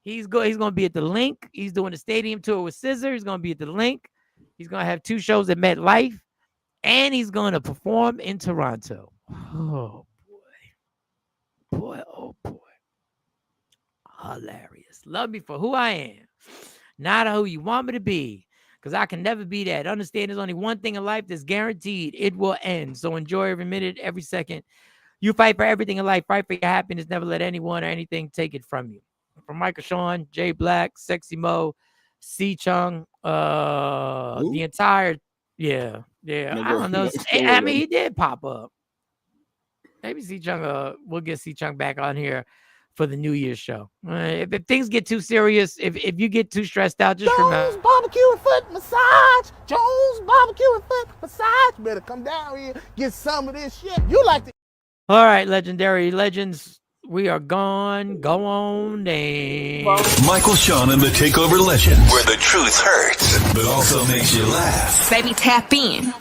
Speaker 4: He's going to be at the Link. He's doing a stadium tour with SZA. He's going to be at the Link. He's going to have 2 shows at MetLife. And he's going to perform in Toronto. Oh, boy. Boy, oh, boy. Hilarious. Love me for who I am. Not who you want me to be. Because I can never be that. Understand there's only one thing in life that's guaranteed. It will end. So enjoy every minute, every second. You fight for everything in life. Fight for your happiness. Never let anyone or anything take it from you. From Michael Shawn, Jay Black, Sexy Mo, C Chung, the entire, yeah. I don't know. I mean, he did pop up. Maybe C Chung, we'll get C Chung back on here for the New Year's show. If things get too serious, if you get too stressed out, just remember.
Speaker 8: Jones barbecue and foot massage. Jones barbecue and foot massage. Better come down here, get some of this shit. You like to.
Speaker 4: All right, legendary legends. We are gone. Go on down.
Speaker 2: Michael Shawn and the Takeover Legend, where the truth hurts, but also makes you laugh.
Speaker 14: Baby, tap in.